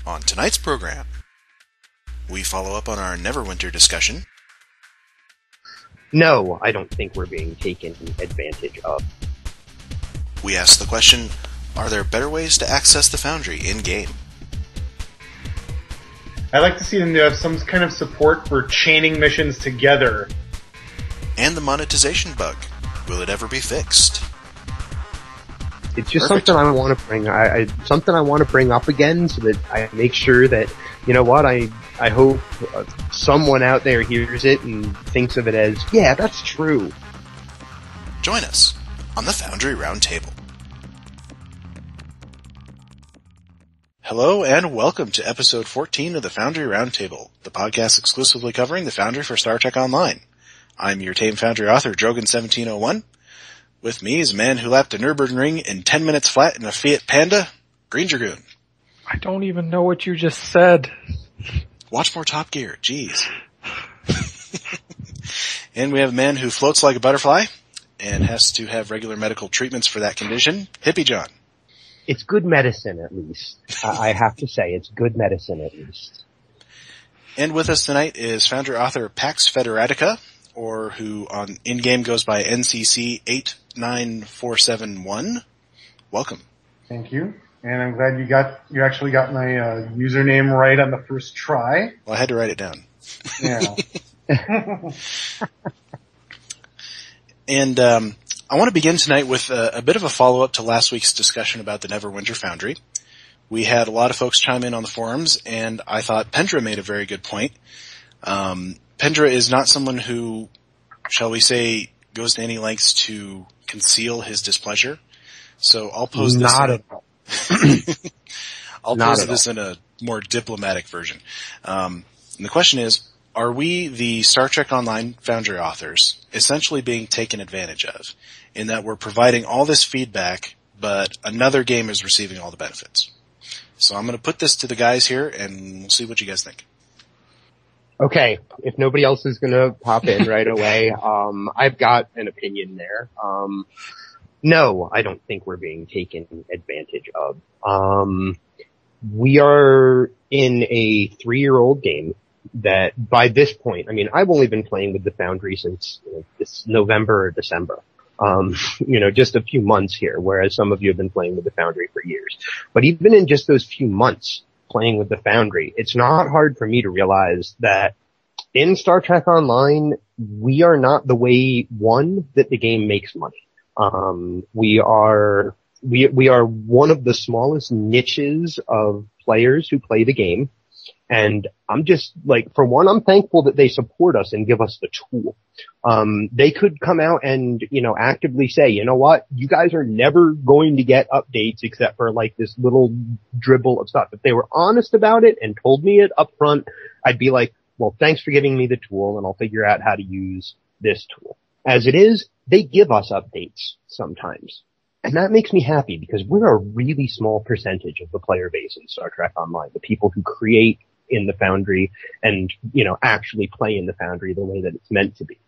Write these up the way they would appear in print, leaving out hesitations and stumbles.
On tonight's program, we follow up on our Neverwinter discussion. No, I don't think we're being taken advantage of. We ask the question, are there better ways to access the Foundry in-game? I'd like to see them have some kind of support for chaining missions together. And the monetization bug. Will it ever be fixed? It's just something I want to bring. Something I want to bring up again, so that I make sure that, you know what, I hope someone out there hears it and thinks of it as, yeah, that's true. Join us on the Foundry Roundtable. Hello and welcome to episode 14 of the Foundry Roundtable, the podcast exclusively covering the Foundry for Star Trek Online. I'm your tame Foundry author, Drogan1701. With me is a man who lapped a Nürburgring in 10 minutes flat in a Fiat Panda, Greendragoon. I don't even know what you just said. Watch more Top Gear, jeez. And we have a man who floats like a butterfly and has to have regular medical treatments for that condition, Hippiejohn. It's good medicine, at least. I have to say, it's good medicine, at least. And with us tonight is founder author Paxfederatica, or who on in-game goes by NCC 89471. Welcome. Thank you. And I'm glad you actually got my username right on the first try. Well, I had to write it down. Yeah. And I want to begin tonight with a bit of a follow-up to last week's discussion about the Neverwinter Foundry. We had a lot of folks chime in on the forums, and I thought Pendra made a very good point. Pendra is not someone who, shall we say, goes to any lengths to conceal his displeasure. So I'll pose this in a more diplomatic version. And the question is, are we, the Star Trek Online Foundry authors, essentially being taken advantage of, in that we're providing all this feedback, but another game is receiving all the benefits? So I'm going to put this to the guys here, and we'll see what you guys think. Okay, if nobody else is going to pop in right away, I've got an opinion there. No, I don't think we're being taken advantage of. We are in a 3-year-old game that by this point, I mean, I've only been playing with the Foundry since this November or December. Just a few months here, whereas some of you have been playing with the Foundry for years. But even in just those few months playing with the Foundry, it's not hard for me to realize that in Star Trek Online, we are not the way, one, that the game makes money. We are one of the smallest niches of players who play the game. And I'm just, for one, I'm thankful that they support us and give us the tool. They could come out and, actively say, you know what, you guys are never going to get updates except for this little dribble of stuff. If they were honest about it and told me it up front, I'd be like, well, thanks for giving me the tool and I'll figure out how to use this tool. As it is, they give us updates sometimes. And that makes me happy because we're a really small percentage of the player base in Star Trek Online, the people who create in the Foundry and, actually play in the Foundry the way that it's meant to be.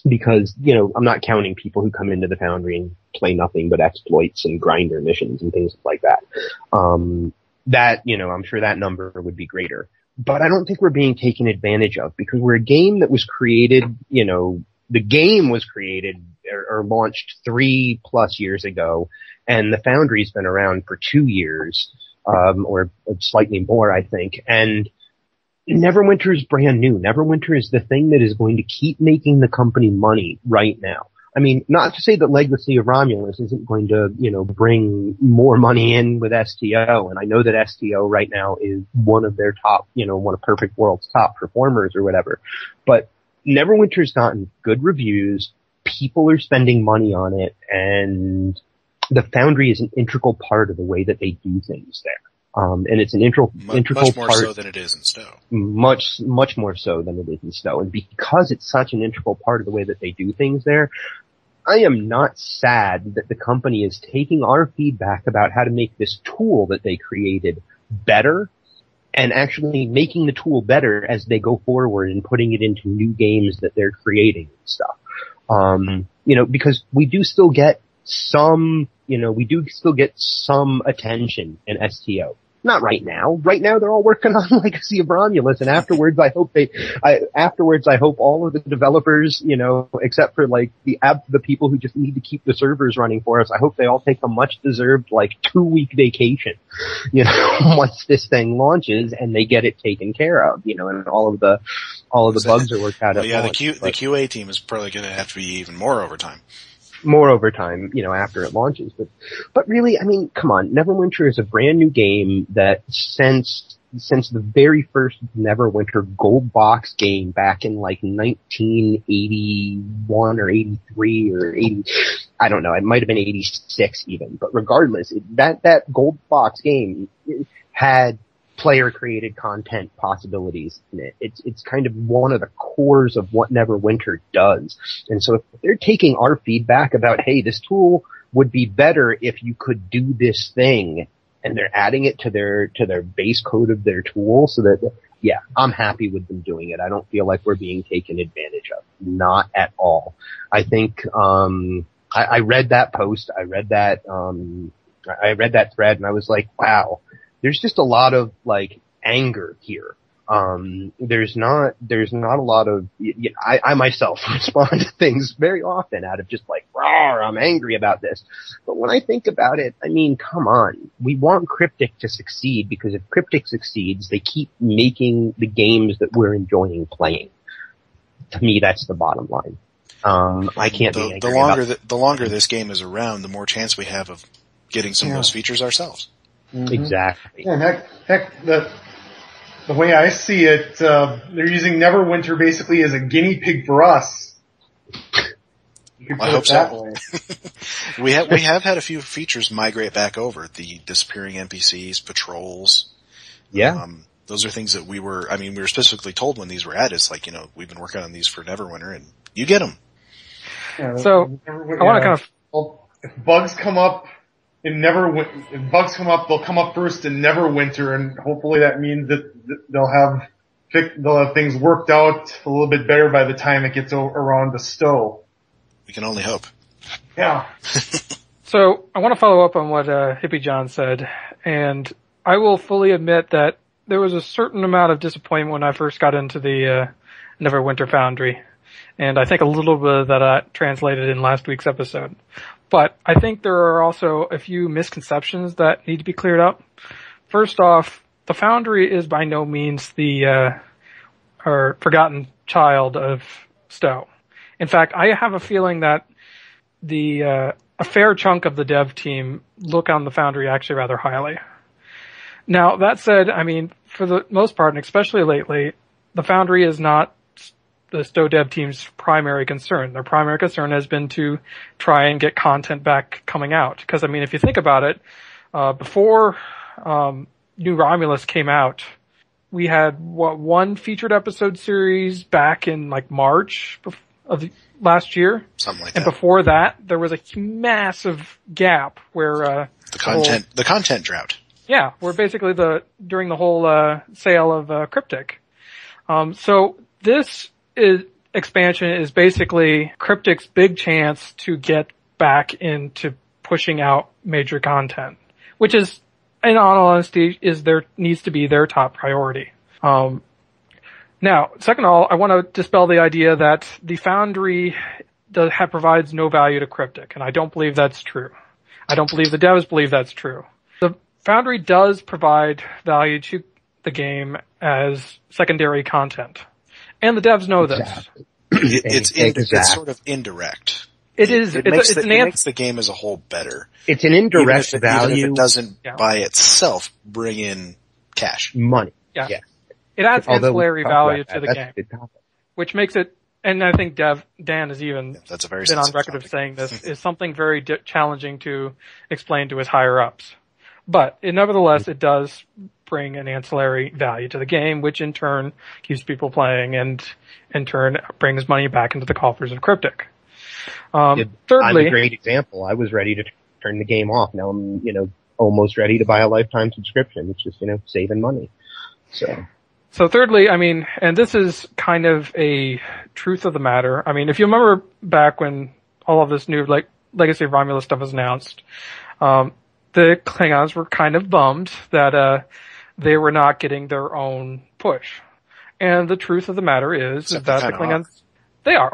Because, I'm not counting people who come into the Foundry and play nothing but exploits and grinder missions and things like that. I'm sure that number would be greater. But I don't think we're being taken advantage of because we're a game that was created, the game was created or launched 3+ years ago, and the Foundry's been around for 2 years. Or slightly more, I think. And Neverwinter is brand new. Neverwinter is the thing that is going to keep making the company money right now. I mean, not to say that Legacy of Romulus isn't going to, bring more money in with STO. And I know that STO right now is one of their top, one of Perfect World's top performers or whatever. But Neverwinter's gotten good reviews. People are spending money on it, and the Foundry is an integral part of the way that they do things there. And it's an integral much more part. So than it is in STO. Much more so than it is in STO. And because it's such an integral part of the way that they do things there, I am not sad that the company is taking our feedback about how to make this tool that they created better and actually making the tool better as they go forward and putting it into new games that they're creating and stuff. Because we do still get some attention in STO. Not right now. Right now they're all working on Legacy of Romulus, and afterwards I hope all of the developers, except for the people who just need to keep the servers running for us, I hope they all take a much deserved 2-week vacation, once this thing launches and they get it taken care of, and all of the bugs are worked out. Well, yeah, launch, the QA team is probably going to have to be even more overtime. After it launches. But really, come on. Neverwinter is a brand new game that since the very first Neverwinter gold box game back in 1981 or 83 or 80, I don't know, it might have been 86 even, but regardless, that gold box game had player-created content possibilities in it. It's kind of one of the cores of what Neverwinter does. And so if they're taking our feedback about, hey, this tool would be better if you could do this thing, and they're adding it to their base code of their tool, so that, yeah, I'm happy with them doing it. I don't feel like we're being taken advantage of. Not at all. I think, I read that post, I read that thread, and I was like, wow. There's just a lot of anger here. There's not a lot of, I myself respond to things very often out of just rawr, I'm angry about this. But when I think about it, come on. We want Cryptic to succeed, because if Cryptic succeeds, they keep making the games that we're enjoying playing. To me, that's the bottom line. I can't be angry the longer this game is around, the more chance we have of getting some of those features ourselves. Mm-hmm. Exactly. Yeah, and heck, the way I see it, they're using Neverwinter basically as a guinea pig for us. You could put I hope it that so. way. we have had a few features migrate back over. The disappearing NPCs, patrols. Yeah. Those are things that we were specifically told when these were added. It's we've been working on these for Neverwinter, and you get them. Yeah, so, I want to if bugs come up, they'll come up first in Neverwinter, and hopefully that means that they'll have things worked out a little bit better by the time it gets around to Stowe. We can only hope. Yeah. So I want to follow up on what Hippiejohn said, and I will fully admit that there was a certain amount of disappointment when I first got into the Neverwinter Foundry, and I think a little bit of that translated in last week's episode. But I think there are also a few misconceptions that need to be cleared up. First off, the Foundry is by no means the forgotten child of Stowe. In fact, I have a feeling that a fair chunk of the dev team look on the Foundry actually rather highly. Now, that said, for the most part, and especially lately, the Foundry is not the Stowe dev team's primary concern. Their primary concern has been to try and get content back coming out. Because, if you think about it, before New Romulus came out, we had, one featured episode series back in March of last year? Something like and that. And before that, there was a massive gap where the content drought. Yeah, where basically during the whole sale of Cryptic. So this expansion is basically Cryptic's big chance to get back into pushing out major content, which is, in all honesty, needs to be their top priority. Now, second of all, I want to dispel the idea that the Foundry provides no value to Cryptic, and I don't believe that's true. I don't believe the devs believe that's true. The Foundry does provide value to the game as secondary content. And the devs know this. It's sort of indirect. It is. It makes the game as a whole better. It's an indirect value. Even if it doesn't by itself bring in cash. Money. Yeah. It adds ancillary value to the game. Which makes it, and I think Dan has even been on record of saying this, is something very challenging to explain to his higher ups. But nevertheless, it does bring an ancillary value to the game, which in turn keeps people playing and in turn brings money back into the coffers of Cryptic. Thirdly, I'm a great example. I was ready to turn the game off. Now I'm, almost ready to buy a lifetime subscription. It's just, saving money. So thirdly, and this is kind of a truth of the matter. If you remember back when all of this new, Legacy of Romulus stuff was announced, the Klingons were kind of bummed that they were not getting their own push. And the truth of the matter is that the Klingons, they are.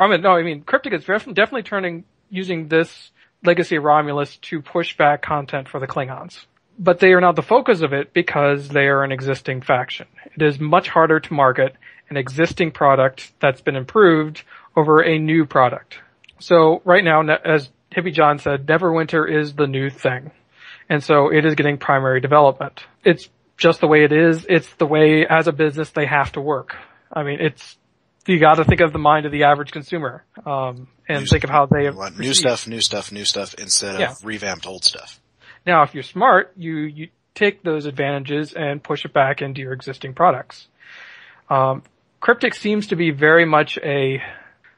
Cryptic is definitely using this Legacy of Romulus to push back content for the Klingons. But they are not the focus of it because they are an existing faction. It is much harder to market an existing product that's been improved over a new product. So right now, as Hippiejohn said, Neverwinter is the new thing. And so it is getting primary development. It's just the way it is. It's the way, as a business, they have to work. I mean, you gotta think of the mind of the average consumer, and think of how they have want new stuff instead of revamped old stuff. Now, if you're smart, you take those advantages and push it back into your existing products. Cryptic seems to be very much a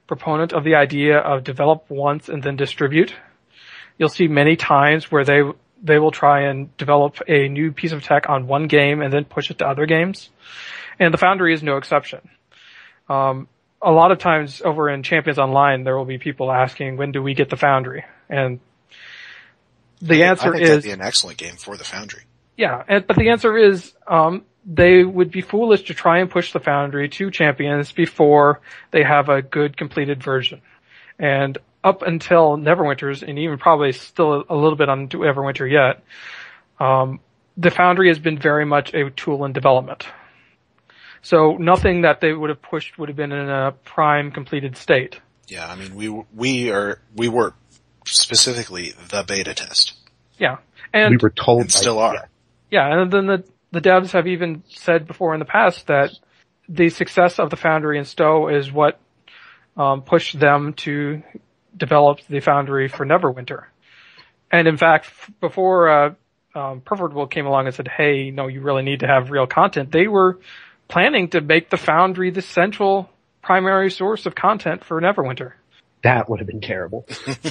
proponent of the idea of develop once and then distribute. You'll see many times where they will try and develop a new piece of tech on one game and then push it to other games. And the Foundry is no exception. A lot of times over in Champions Online, there will be people asking, when do we get the Foundry? And the answer is... that'd be an excellent game for the Foundry. Yeah, but the answer is, they would be foolish to try and push the Foundry to Champions before they have a good completed version. And up until Neverwinter's, and even probably still a little bit on Neverwinter yet, the Foundry has been very much a tool in development. So nothing that they would have pushed would have been in a prime completed state. Yeah, I mean, we were specifically the beta test. Yeah. And we were told and still are. Yeah, and then the devs have even said before in the past that the success of the Foundry and Stowe is what pushed them to develop the Foundry for Neverwinter. And in fact, before Perfect World came along and said, hey, no, you really need to have real content, they were planning to make the Foundry the central primary source of content for Neverwinter. That would have been terrible.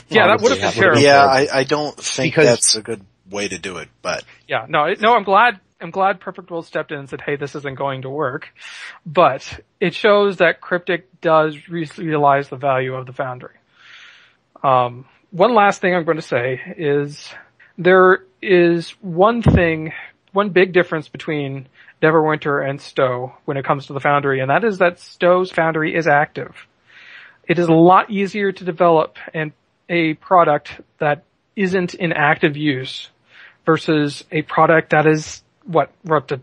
Yeah, that would have been terrible. Yeah, I don't think that's a good way to do it, but... Yeah, no, I'm glad Perfect World stepped in and said, hey, this isn't going to work. But it shows that Cryptic does realize the value of the Foundry. One last thing I'm going to say is there is one big difference between Neverwinter and Stowe when it comes to the Foundry, and that is that Stowe's Foundry is active. It is a lot easier to develop a product that isn't in active use versus a product that is, we're up to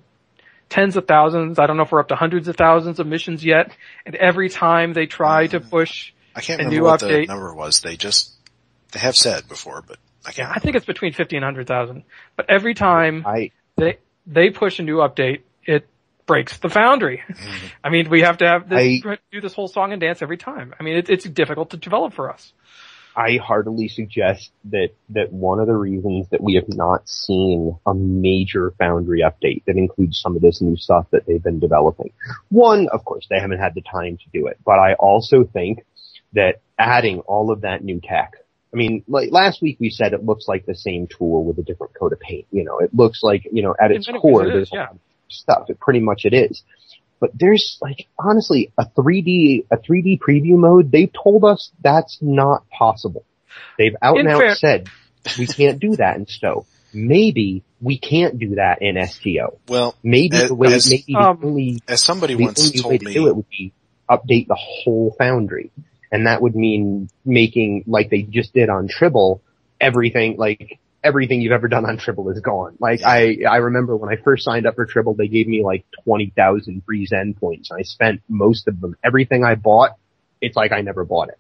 tens of thousands. I don't know if we're up to hundreds of thousands of missions yet. And every time they try to push I can't a remember new what update, the number was. They have said before, but I can't. Yeah, I think it's between 50 and 100,000. But every time they push a new update, it breaks the Foundry. Mm-hmm. I mean, we have to do this whole song and dance every time. I mean, it's difficult to develop for us. I heartily suggest that one of the reasons that we have not seen a major Foundry update that includes some of this new stuff that they've been developing. One, of course, they haven't had the time to do it, but I also think that adding all of that new tech, I mean, like last week we said it looks like the same tool with a different coat of paint. You know, it looks like, at its core, there's a lot of stuff. Pretty much it is. But there's honestly a 3D preview mode. They've told us that's not possible. They've out and out said we can't do that in Stowe. Maybe we can't do that in STO. Well, maybe as somebody once the told way me, to do it would be update the whole Foundry, and that would mean making, like they just did on Tribble, everything you've ever done on Tribble is gone. I remember when I first signed up for Tribble, they gave me 20,000 free Zen points. I spent most of them. Everything I bought, it's like I never bought it.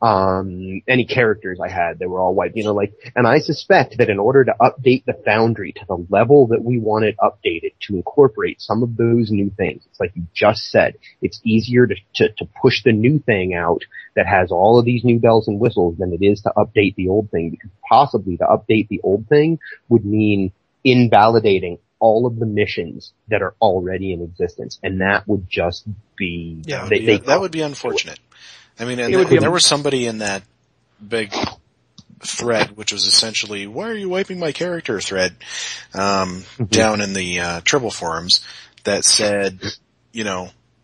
Any characters I had, they were all wiped, and I suspect that in order to update the Foundry to the level that we want it updated to incorporate some of those new things, it's like you just said, it's easier to push the new thing out that has all of these new bells and whistles than it is to update the old thing, because possibly to update the old thing would mean invalidating all of the missions that are already in existence, and that would just be... that would be unfortunate. I mean, and there was somebody in that big thread, which was essentially, why are you wiping my character thread, down in the, Tribble forums that said,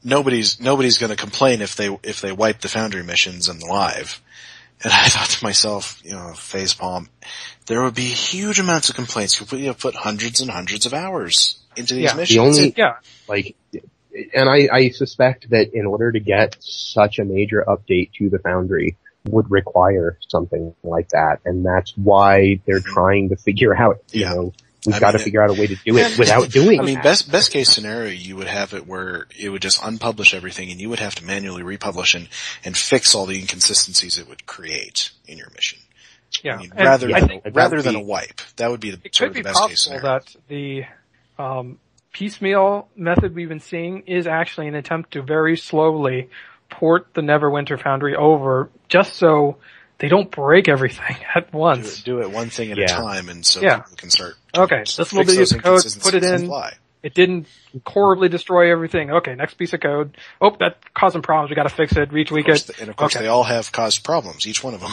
nobody's gonna complain if they wipe the Foundry missions in the live. And I thought to myself, facepalm, there would be huge amounts of complaints. You have put hundreds and hundreds of hours into these missions. And I suspect that in order to get such a major update to the Foundry would require something like that, and that's why they're trying to figure out, we've got to figure out a way to do it without doing that. I mean, best case scenario, you would have it where it would just unpublish everything and you would have to manually republish and fix all the inconsistencies it would create in your mission. Yeah. I mean, rather than a wipe. That would be the sort of the best case scenario. It could be possible that the piecemeal method we've been seeing is actually an attempt to very slowly port the Neverwinter Foundry over just so they don't break everything at once. Do it one thing at a time, and so people can start. Okay, this little bit of code, put it in. It didn't horribly destroy everything. Okay, next piece of code. Oh, that's causing problems. We got to fix it. Retweak it. And of course, they all have caused problems. Each one of them.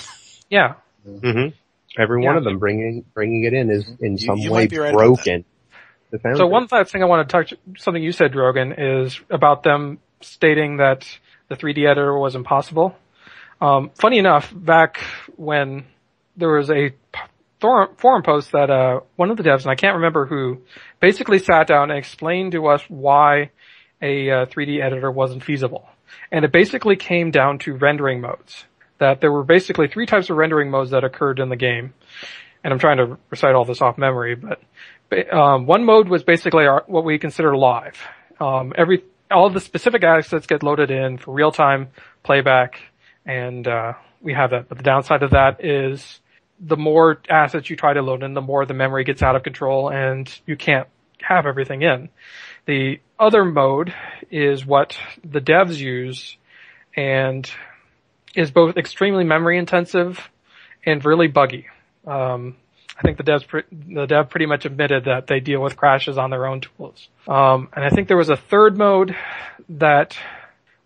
Yeah. Mm-hmm. Every one of them bringing it in is in some way right broken. So one last thing I want to touch, something you said, Drogan, is about them stating that the 3D editor was impossible. Funny enough, back when there was a forum post that one of the devs, and I can't remember who, basically sat down and explained to us why a 3D editor wasn't feasible. And it basically came down to rendering modes. That there were basically 3 types of rendering modes that occurred in the game. And I'm trying to recite all this off memory, but one mode was basically what we consider live. All the specific assets get loaded in for real-time playback, and we have that. But the downside of that is the more assets you try to load in, the more the memory gets out of control, and you can't have everything in. The other mode is what the devs use, and is both extremely memory intensive and really buggy. I think the dev pretty much admitted that they deal with crashes on their own tools. And I think there was a third mode that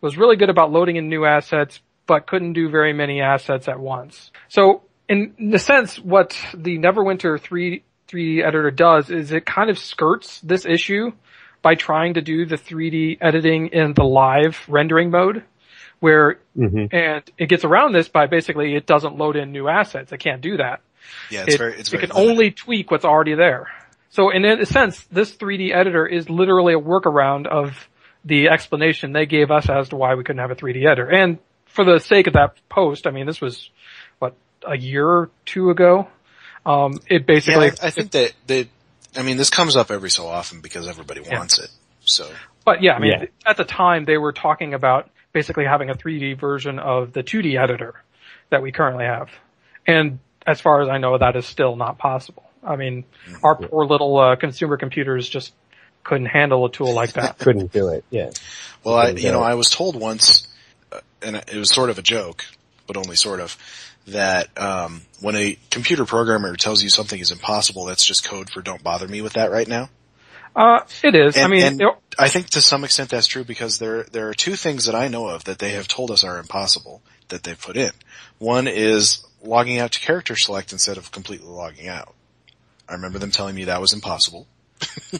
was really good about loading in new assets, but couldn't do very many assets at once. So in a sense, what the Neverwinter 3D editor does is it kind of skirts this issue by trying to do the 3D editing in the live rendering mode, where, and it gets around this by basically it doesn't load in new assets. It can't do that. Yeah, it can only tweak what's already there. So in a sense, this 3D editor is literally a workaround of the explanation they gave us as to why we couldn't have a 3D editor. And for the sake of that post, I mean, this was, a year or two ago? It basically... Yeah, I think that this comes up every so often because everybody wants it, so... But yeah, at the time they were talking about basically having a 3D version of the 2D editor that we currently have. And as far as I know, that is still not possible. I mean, our poor little consumer computers just couldn't handle a tool like that. Couldn't do it, yeah. Well, I was told once, and it was sort of a joke, but only sort of, that when a computer programmer tells you something is impossible, that's just code for don't bother me with that right now. It is. And I think to some extent that's true because there are 2 things that I know of that they have told us are impossible that they've put in. One is logging out to character select instead of completely logging out. I remember them telling me that was impossible.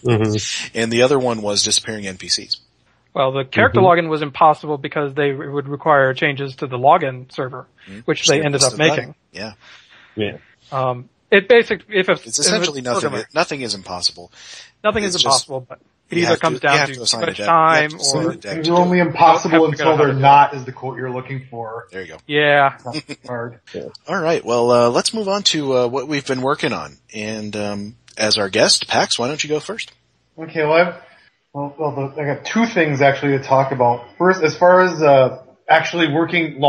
And the other one was disappearing NPCs. Well, the character login was impossible because they would require changes to the login server, which they ended up making. Yeah. It's essentially nothing is impossible. Nothing is impossible, but it either comes down to too much time or... They're only impossible until they're not, is the quote you're looking for. There you go. Yeah. Hard. Alright, well, let's move on to what we've been working on. And as our guest, Pax, why don't you go first? Okay, I got 2 things actually to talk about. First, as far as actually being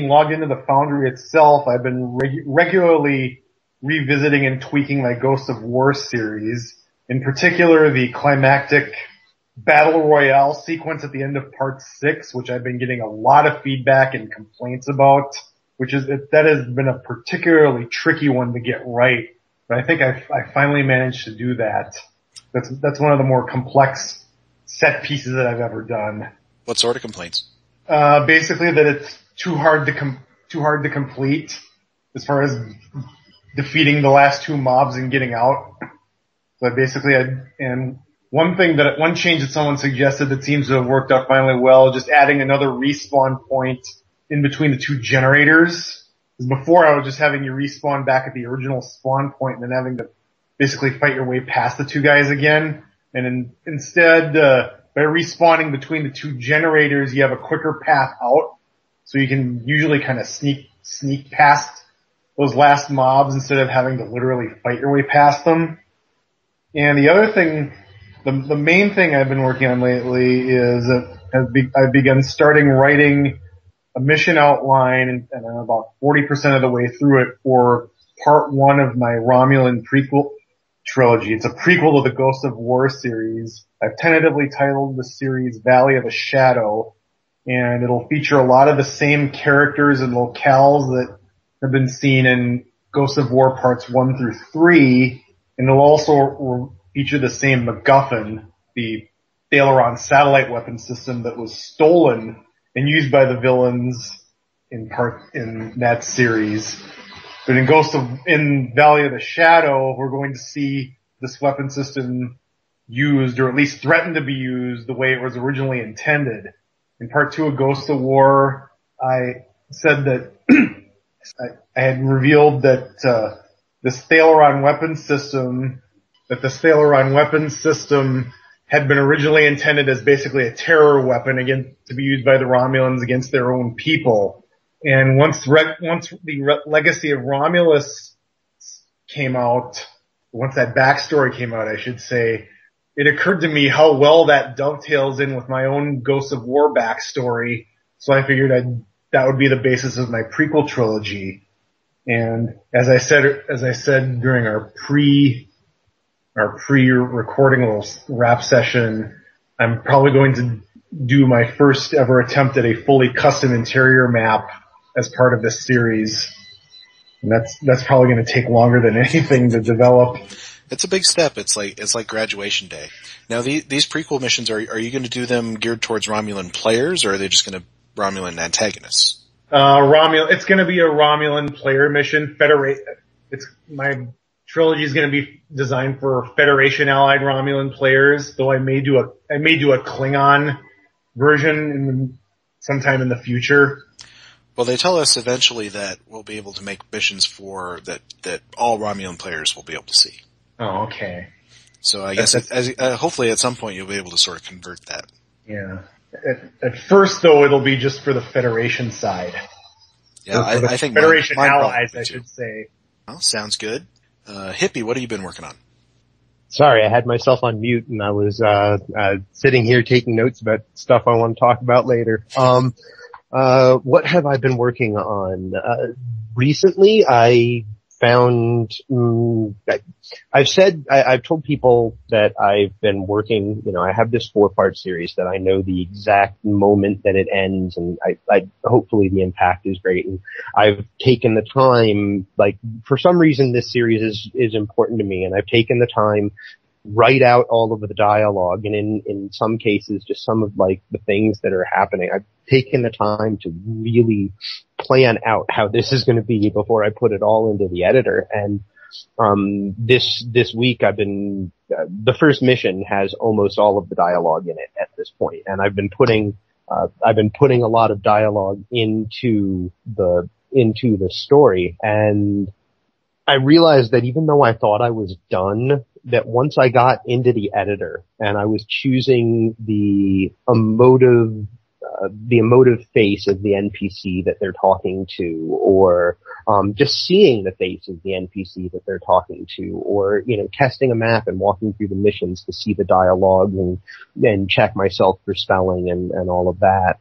logged into the Foundry itself, I've been regularly revisiting and tweaking my Ghost of War series. In particular, the climactic battle royale sequence at the end of part 6, which I've been getting a lot of feedback and complaints about, that has been a particularly tricky one to get right. But I think I finally managed to do that. That's one of the more complex set pieces that I've ever done. What sort of complaints? Basically that it's too hard to complete as far as defeating the last 2 mobs and getting out. So one change that someone suggested that seems to have worked out finally well, just adding another respawn point in between the 2 generators Before I was just having you respawn back at the original spawn point and then having to basically fight your way past the two guys again. And instead, by respawning between the two generators, you have a quicker path out. So you can usually kind of sneak past those last mobs instead of having to literally fight your way past them. And the other thing, the main thing I've been working on lately is I've begun starting writing a mission outline, and I'm about 40% of the way through it for part 1 of my Romulan prequel trilogy. It's a prequel to the Ghost of War series. I've tentatively titled the series Valley of the Shadow, and it'll feature a lot of the same characters and locales that have been seen in Ghost of War parts 1 through 3, and it'll also feature the same MacGuffin, the Thaleron satellite weapon system that was stolen and used by the villains in that series. But in Valley of the Shadow, we're going to see this weapon system used, or at least threatened to be used, the way it was originally intended. In part 2 of Ghost of War, I said that I had revealed that this Thaleron weapon system had been originally intended as basically a terror weapon to be used by the Romulans against their own people. And once the Legacy of Romulus came out, once that backstory came out, I should say, it occurred to me how well that dovetails in with my own Ghosts of War backstory. So I figured that would be the basis of my prequel trilogy. And as I said during our pre-recording little rap session, I'm probably going to do my first ever attempt at a fully custom interior map as part of this series. And that's probably going to take longer than anything to develop. It's a big step. It's like graduation day. Now these prequel missions, are you going to do them geared towards Romulan players, or are they just going to Romulan antagonists? It's going to be a Romulan player mission. My trilogy is going to be designed for Federation allied Romulan players, though I may do a Klingon version sometime in the future. Well, they tell us eventually that we'll be able to make missions for that all Romulan players will be able to see. Oh, okay. So I guess hopefully at some point you'll be able to sort of convert that. Yeah. At first, though, it'll be just for the Federation side. Yeah, I think Federation allies, I should say. Well, sounds good. Hippie, what have you been working on? Sorry, I had myself on mute and I was sitting here taking notes about stuff I want to talk about later. What have I been working on? Recently, I found, I've told people that I've been working, I have this 4-part series that I know the exact moment that it ends, and I hopefully the impact is great. And I've taken the time, for some reason this series is important to me, and I've taken the time, write out all of the dialogue, and in some cases just some of the things that are happening. I've taken the time to really plan out how this is going to be before I put it all into the editor. And this week I've been the first mission has almost all of the dialogue in it at this point, and I've been putting a lot of dialogue into the story, and I realized that even though I thought I was done, that once I got into the editor and I was choosing the emotive face of the NPC that they're talking to, or just seeing the face of the NPC that they're talking to, or testing a map and walking through the missions to see the dialogue and check myself for spelling and all of that,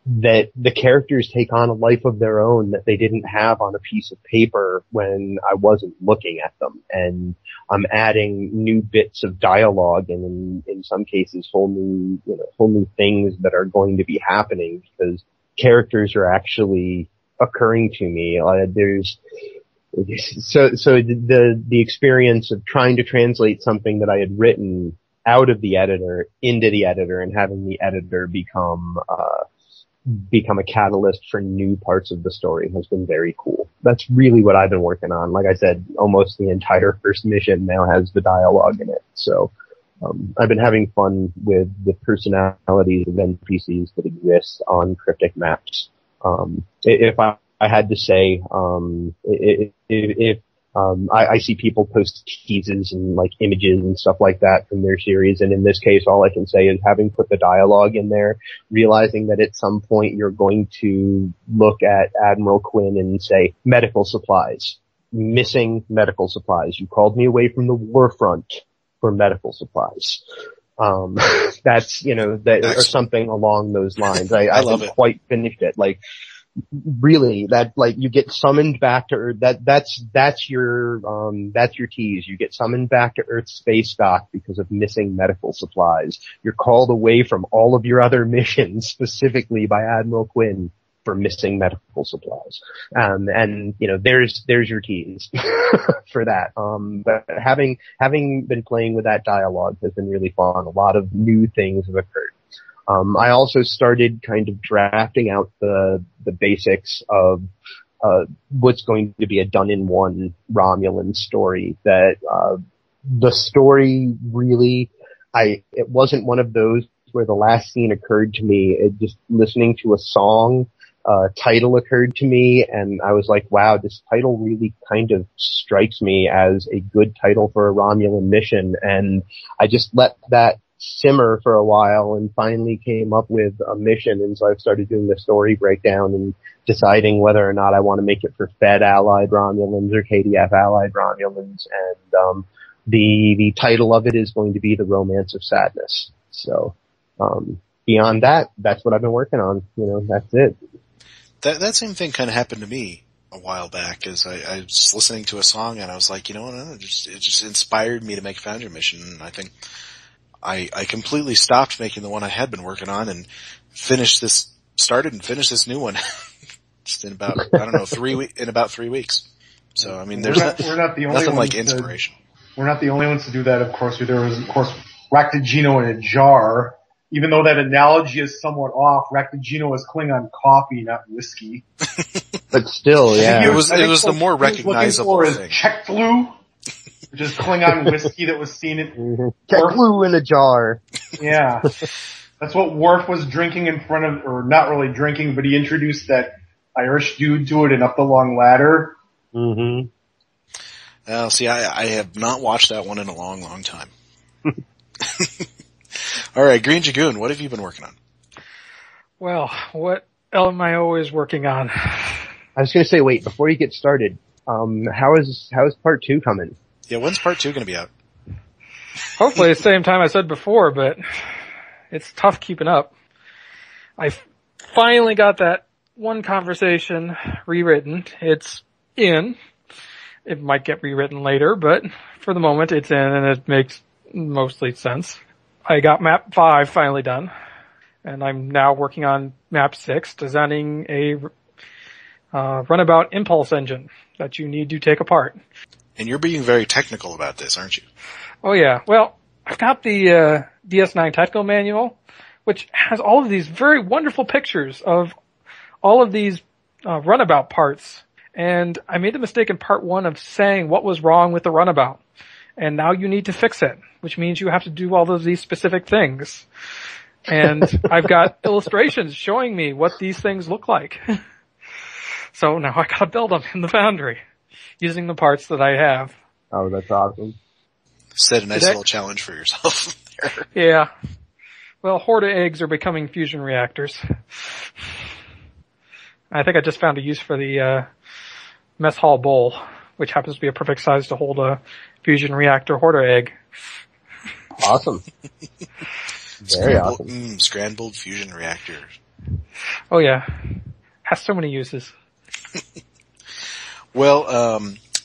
that the characters take on a life of their own that they didn't have on a piece of paper when I wasn't looking at them. And I'm adding new bits of dialogue and in some cases whole new things that are going to be happening because characters are actually occurring to me. So the experience of trying to translate something that I had written out of the editor into the editor and having the editor become a catalyst for new parts of the story has been very cool. That's really what I've been working on. Like I said, almost the entire first mission now has the dialogue in it. So I've been having fun with the personalities of NPCs that exist on cryptic maps. If I had to say, if I see people post teases and like images and stuff like that from their series, and in this case, all I can say is having put the dialogue in there, realizing that at some point you're going to look at Admiral Quinn and say, medical supplies, missing medical supplies. You called me away from the war front for medical supplies. That's, that, or something along those lines. I haven't quite finished it. Like, really, that, like, you get summoned back to Earth, that's your tease. You get summoned back to Earth space dock because of missing medical supplies. You're called away from all of your other missions, specifically by Admiral Quinn, for missing medical supplies. There's your tease for that. But having been playing with that dialogue has been really fun. A lot of new things have occurred. I also started kind of drafting out the basics of what's going to be a done-in-one Romulan story. That the story really, it wasn't one of those where the last scene occurred to me. Just listening to a song, title occurred to me, and I was like, wow, this title really kind of strikes me as a good title for a Romulan mission, and I just let that simmer for a while and finally came up with a mission. And so I've started doing the story breakdown and deciding whether or not I want to make it for Fed Allied Romulans or KDF Allied Romulans. And the title of it is going to be The Romance of Sadness. So beyond that, that's what I've been working on. That's it. That same thing kind of happened to me a while back. As I was listening to a song and I was like, it just inspired me to make a Foundry mission. And I think I completely stopped making the one I had been working on and started and finished this new one just in about, 3 weeks. So, I mean, we're not the only nothing ones like inspiration. We're not the only ones to do that, of course. There was, of course, Raktajino in a jar. Even though that analogy is somewhat off, Raktajino is Klingon coffee, not whiskey. But still, yeah. It was the more recognizable thing. Chektlu, which is Klingon whiskey that was seen at Chektlu in a jar. Yeah. That's what Worf was drinking in front of, or not really drinking, but he introduced that Irish dude to it and Up the Long Ladder. Mm-hmm. See, I have not watched that one in a long, long time. All right, Greendragoon, what have you been working on? Well, what am I always working on? I was going to say, wait, before you get started, how is part 2 coming? Yeah, when's part 2 going to be out? Hopefully the same time I said before, but it's tough keeping up. I finally got that one conversation rewritten. It's in. It might get rewritten later, but for the moment it's in and it makes mostly sense. I got map 5 finally done, and I'm now working on map 6, designing a runabout impulse engine that you need to take apart. And you're being very technical about this, aren't you? Oh yeah. Well, I've got the DS9 technical manual, which has all of these very wonderful pictures of all of these runabout parts. And I made the mistake in part 1 of saying what was wrong with the runabout. And now you need to fix it, which means you have to do all of these specific things. And I've got illustrations showing me what these things look like. So now I gotta build them in the Foundry using the parts that I have. Oh, that's awesome. Set a nice little challenge for yourself there. Yeah. Well, Horde eggs are becoming fusion reactors. I think I just found a use for the mess hall bowl, which happens to be a perfect size to hold a fusion reactor Horde egg. Awesome. Very awesome. Scrambled fusion reactor. Oh yeah. Has so many uses. Well,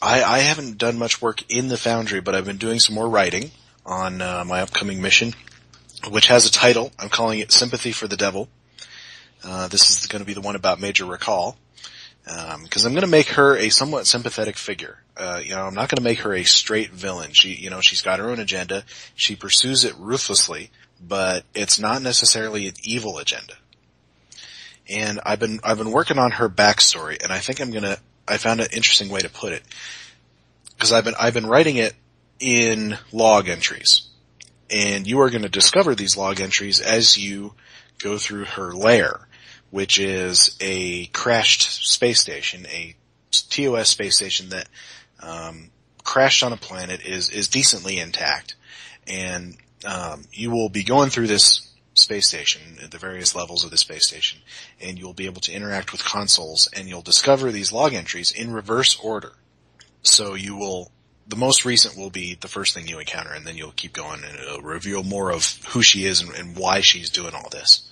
I haven't done much work in the Foundry, but I've been doing some more writing on my upcoming mission, which has a title. I'm calling it Sympathy for the Devil. This is going to be the one about Major Recall. Because I'm going to make her a somewhat sympathetic figure. I'm not going to make her a straight villain. She's got her own agenda. She pursues it ruthlessly, but it's not necessarily an evil agenda. And I've been working on her backstory, and I think I found an interesting way to put it. Because I've been writing it in log entries. And you are going to discover these log entries as you go through her lair, which is a crashed space station, a TOS space station that crashed on a planet, is decently intact, and you will be going through this space station, at the various levels of the space station, and you'll be able to interact with consoles, and you'll discover these log entries in reverse order. So the most recent will be the first thing you encounter, and then you'll keep going, and it'll reveal more of who she is and why she's doing all this.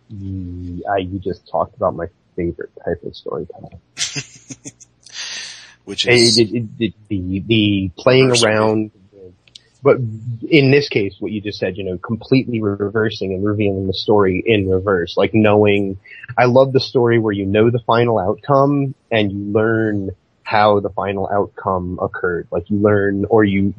You just talked about my favorite type of storytelling. Which is the playing around, but in this case, what you just said, completely reversing and revealing the story in reverse, like knowing. I love the story where you know the final outcome and you learn how the final outcome occurred. Like you learn, or you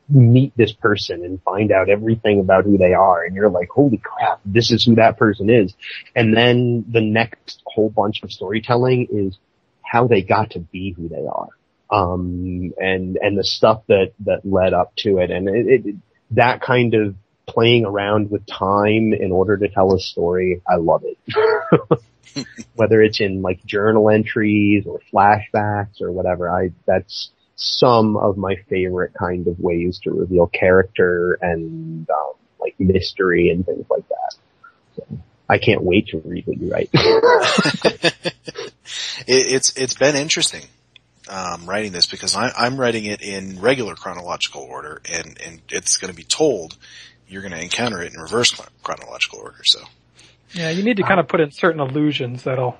meet this person and find out everything about who they are, and you're like, holy crap, this is who that person is. And then the next whole bunch of storytelling is how they got to be who they are. And the stuff that led up to it. And that kind of playing around with time in order to tell a story, I love it. Whether it's in like journal entries or flashbacks or whatever, that's some of my favorite kind of ways to reveal character and, like mystery and things like that. So I can't wait to read what you write. It's been interesting, writing this, because I'm writing it in regular chronological order, and it's going to be told you're going to encounter it in reverse chronological order, so. Yeah, you need to kind of put in certain allusions that'll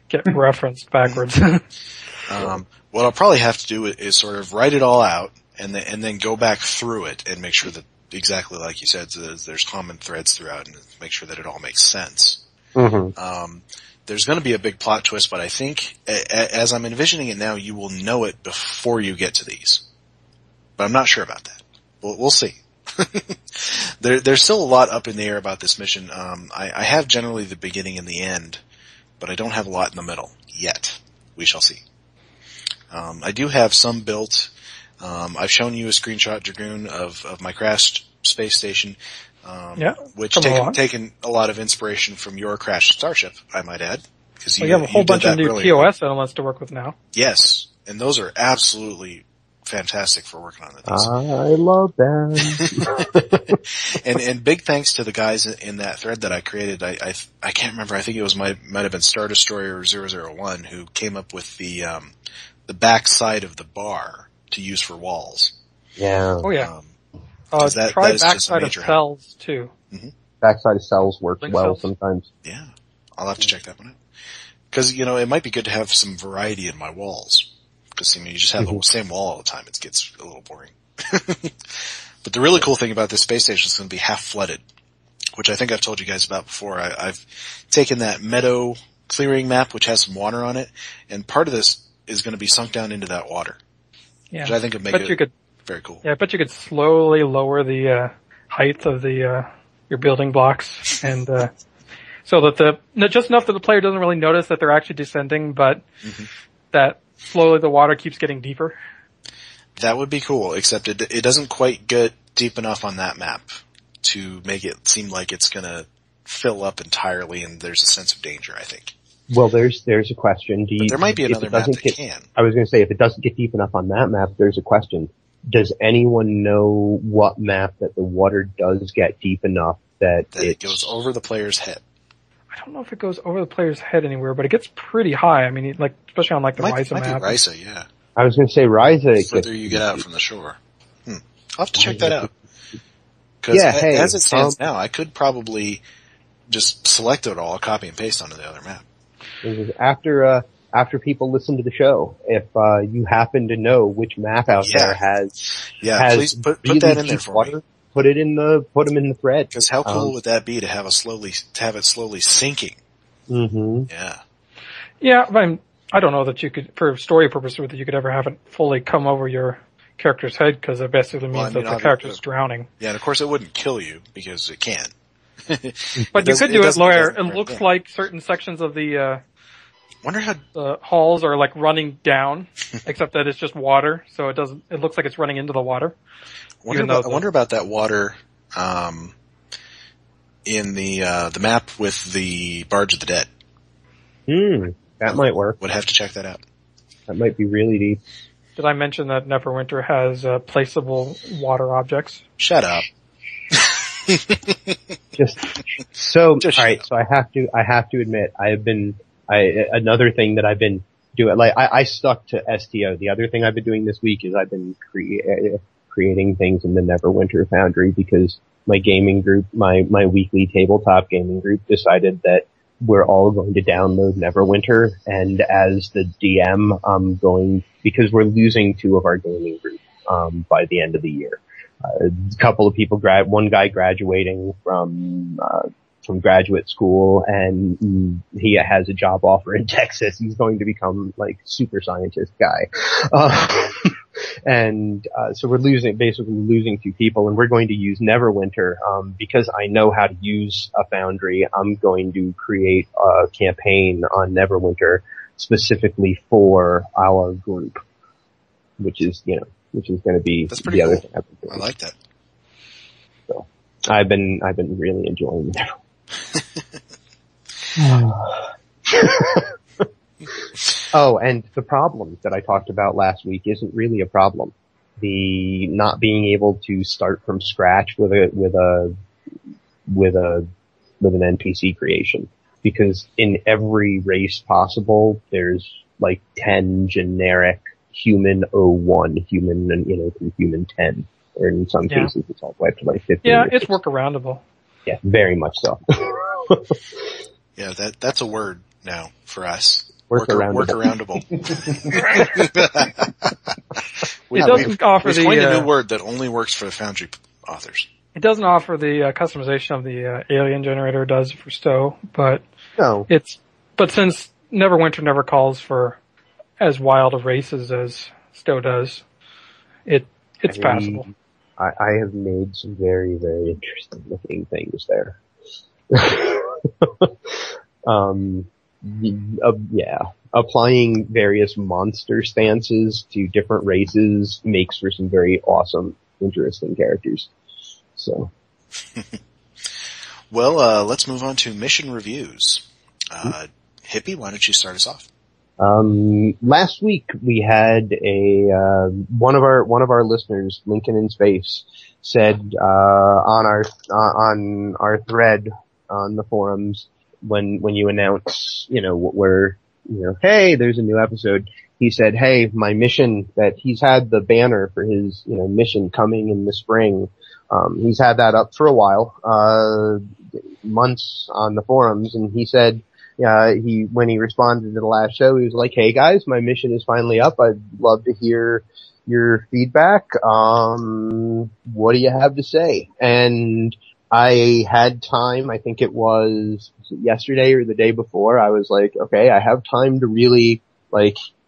get referenced backwards. What I'll probably have to do is sort of write it all out and then go back through it and make sure that, exactly like you said, there's common threads throughout, and make sure that it all makes sense. Mm-hmm. There's going to be a big plot twist, but I think as I'm envisioning it now, you will know it before you get to these. But I'm not sure about that. We'll see. There's still a lot up in the air about this mission. I have generally the beginning and the end, but I don't have a lot in the middle yet. We shall see. I do have some built. I've shown you a screenshot, Dragoon, of my crashed space station, which taken a lot of inspiration from your crashed starship, I might add. Because you have a whole bunch of new TOS elements to work with now. Yes, and those are absolutely fantastic for working on these. I love them. and big thanks to the guys in that thread that I created. I can't remember. I think it might have been Star Destroyer 001 who came up with the back side of the bar to use for walls. Yeah. Oh yeah. that Try is backside of cells too. Mm-hmm. Backside of cells works well sometimes. Yeah, I'll have to check that one out. Because it might be good to have some variety in my walls. Because you just have the same wall all the time. It gets a little boring. But the really cool thing about this space station is going to be half flooded, which I think I've told you guys about before. I've taken that meadow clearing map, which has some water on it, and part of this is going to be sunk down into that water. Yeah. Which I think would make it very cool. Yeah, I bet you could slowly lower the height of your building blocks, and so that just enough that the player doesn't really notice that they're actually descending, but that slowly the water keeps getting deeper. That would be cool, except it doesn't quite get deep enough on that map to make it seem like it's going to fill up entirely, and there's a sense of danger, I think. Well, there's a question. But there might be another map that can. I was going to say, if it doesn't get deep enough on that map, there's a question. Does anyone know what map that the water does get deep enough that it goes over the player's head? I don't know if it goes over the player's head anywhere, but it gets pretty high. I mean, especially on the Ryza map. Might be Ryza, yeah. I was going to say Ryza. The further you get out from the shore. I'll have to check that out. Because as it stands now, I could probably just select it all, copy and paste onto the other map. After people listen to the show, if you happen to know which map out there has please put that in there for me. Put them in the thread. Because how cool would that be to have it slowly sinking? Mm-hmm. Yeah. Yeah, I don't know that you could, for story purposes, that you could ever have it fully come over your character's head, because it basically means that the character's drowning. Yeah, and of course it wouldn't kill you, because it can't. But you could do it where it looks like certain sections of the wonder how the halls are like running down, except that it's just water, so it looks like it's running into the water. I wonder about that water, in the map with the Barge of the Dead. That might work. Would have to check that out. That might be really deep. Did I mention that Neverwinter has placeable water objects? Shut up. Alright, so I have to admit, another thing that I've been doing, like, I stuck to STO. The other thing I've been doing this week is I've been creating things in the Neverwinter Foundry because my gaming group, my weekly tabletop gaming group decided that we're all going to download Neverwinter, and as the DM, I'm going, because we're losing 2 of our gaming group, by the end of the year. A couple of people one guy graduating from graduate school, and he has a job offer in Texas. He's going to become like super scientist guy. So we're losing 2 people, and we're going to use Neverwinter, because I know how to use a Foundry. I'm going to create a campaign on Neverwinter specifically for our group, which is going to be the other thing I've been doing. I like that. So I've been really enjoying Neverwinter. Oh, and the problem that I talked about last week isn't really a problem. The not being able to start from scratch with an NPC creation, because in every race possible, there's like 10 generic human 01, human, through human 10, or in some cases it's all the way up to like 15. Yeah, it's workaroundable. Yeah, very much so. Yeah, that's a word now for us. Workaroundable. We coined a new word that only works for the Foundry authors. It doesn't offer the customization of the alien generator does for Stowe, but but since Neverwinter never calls for as wild of races as Stowe does, it's passable. I have made some very, very interesting looking things there. Applying various monster stances to different races makes for some very awesome, interesting characters. So. Well, let's move on to mission reviews. Hippie, why don't you start us off? Last week we had one of our listeners, Lincolninspace, said, on our thread on the forums, when you announce, hey, there's a new episode, he said, hey, my mission, that he's had the banner for his, mission coming in the spring. He's had that up for a while, months on the forums, and he said, when he responded to the last show, he was like, hey guys, my mission is finally up. I'd love to hear your feedback. What do you have to say? And I had time, I think it was yesterday or the day before, I was like, okay, I have time to really,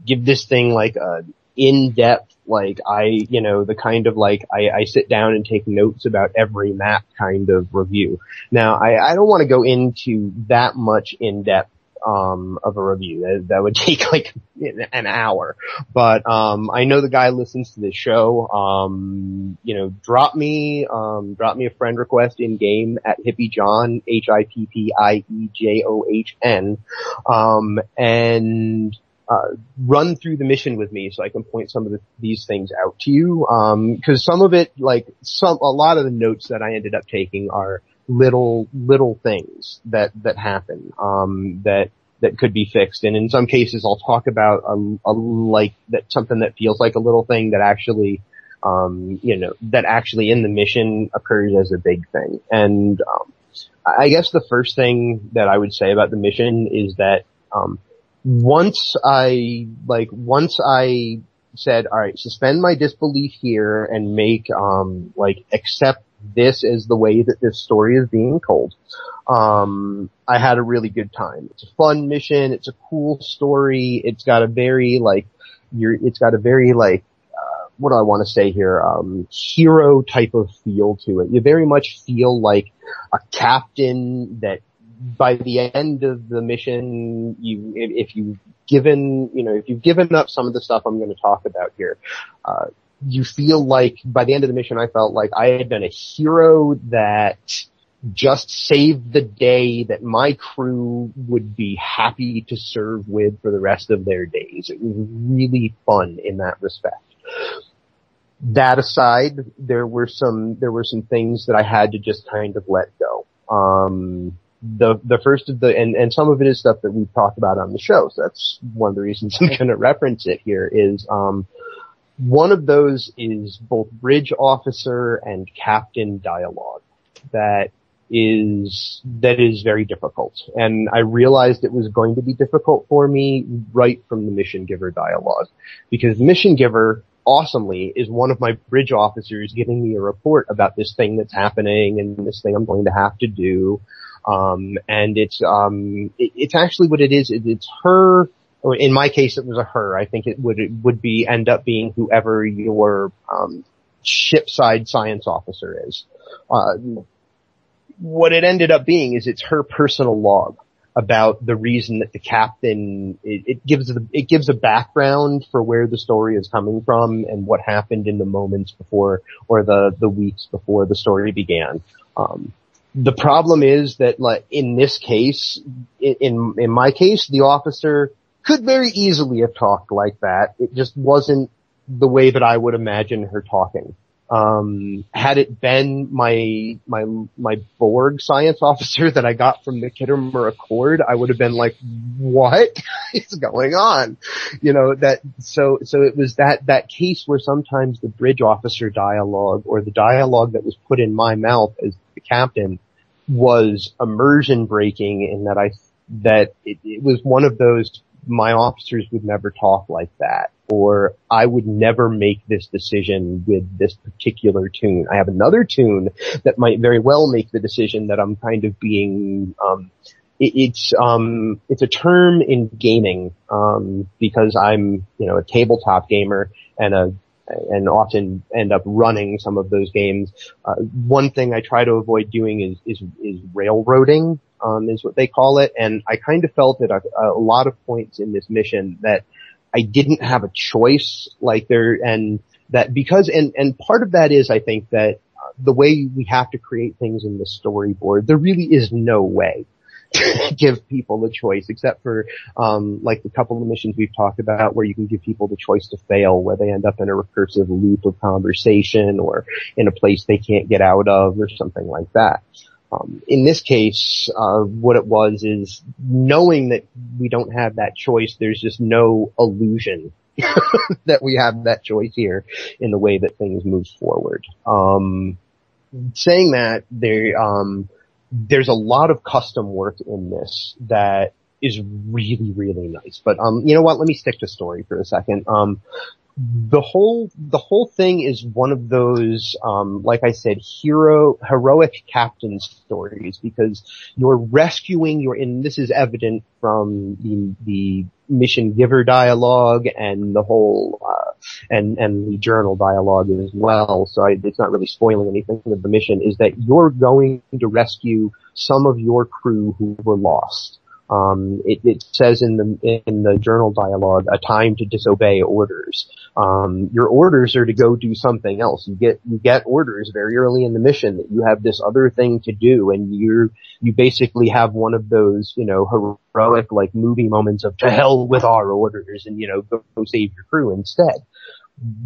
give this thing, a in-depth, the kind of, I sit down and take notes about every map kind of review. Now, I don't want to go into that much in-depth, of a review. That would take, an hour. But, I know the guy listens to this show. Drop me a friend request in game at Hippiejohn, Hippiejohn, and run through the mission with me so I can point some of these things out to you. Cause some of it, a lot of the notes that I ended up taking are little things that happen, that could be fixed. And in some cases I'll talk about, something that feels like a little thing that actually, that actually in the mission occurs as a big thing. And, I guess the first thing that I would say about the mission is that, once I said, all right, suspend my disbelief here and make, accept this as the way that this story is being told, I had a really good time. It's a fun mission. It's a cool story. It's got a very, what do I want to say here? Hero type of feel to it. You very much feel like a captain that, by the end of the mission, if you've given up some of the stuff I'm going to talk about here, you feel like by the end of the mission, I felt like I had been a hero that just save the day that my crew would be happy to serve with for the rest of their days. It was really fun in that respect. That aside, there were some things that I had to just kind of let go. The first of and some of it is stuff that we've talked about on the show, so that's one of the reasons I'm going to reference it here is, one of those is both bridge officer and captain dialogue. That is very difficult. And I realized it was going to be difficult for me right from the mission giver dialogue. Because the mission giver, awesomely, is one of my bridge officers giving me a report about this thing that's happening and this thing I'm going to have to do. And it's actually what it is. It's her, or in my case it was a her. I think it would end up being whoever your, shipside science officer is. What it ended up being is it's her personal log about the reason that the captain, it gives a background for where the story is coming from and what happened in the moments before, or the weeks before the story began. The problem is that, like, in this case, in my case, the officer could very easily have talked like that. It just wasn't the way that I would imagine her talking. Had it been my Borg science officer that I got from the Kittimer Accord, I would have been like, what is going on? You know, so it was that case where sometimes the bridge officer dialogue, or the dialogue that was put in my mouth as the captain, was immersion breaking in that it was one of those, my officers would never talk like that, or I would never make this decision with this particular tune. I have another tune that might very well make the decision that I'm kind of being, it's a term in gaming, because I'm, a tabletop gamer and often end up running some of those games. One thing I try to avoid doing is railroading, is what they call it. And I kind of felt at a lot of points in this mission that I didn't have a choice, and part of that is, I think, that the way we have to create things in the storyboard, there really is no way to give people a choice, except for, like the couple of missions we've talked about where you can give people the choice to fail, where they end up in a recursive loop of conversation or in a place they can't get out of or something like that. In this case, what it was is, knowing that we don't have that choice, there's just no illusion that we have that choice here in the way that things move forward. Saying that, there's a lot of custom work in this that is really, really nice. But, you know what? Let me stick to story for a second. The whole thing is one of those, like I said, heroic captain stories, because you're rescuing and this is evident from the mission giver dialogue and the whole, and the journal dialogue as well. So it's not really spoiling anything of the mission, is that you're going to rescue some of your crew who were lost. It says in the journal dialogue, a time to disobey orders. Your orders are to go do something else. You get orders very early in the mission that you have this other thing to do, and you basically have one of those, heroic, like, movie moments of, to hell with our orders, and, go save your crew instead.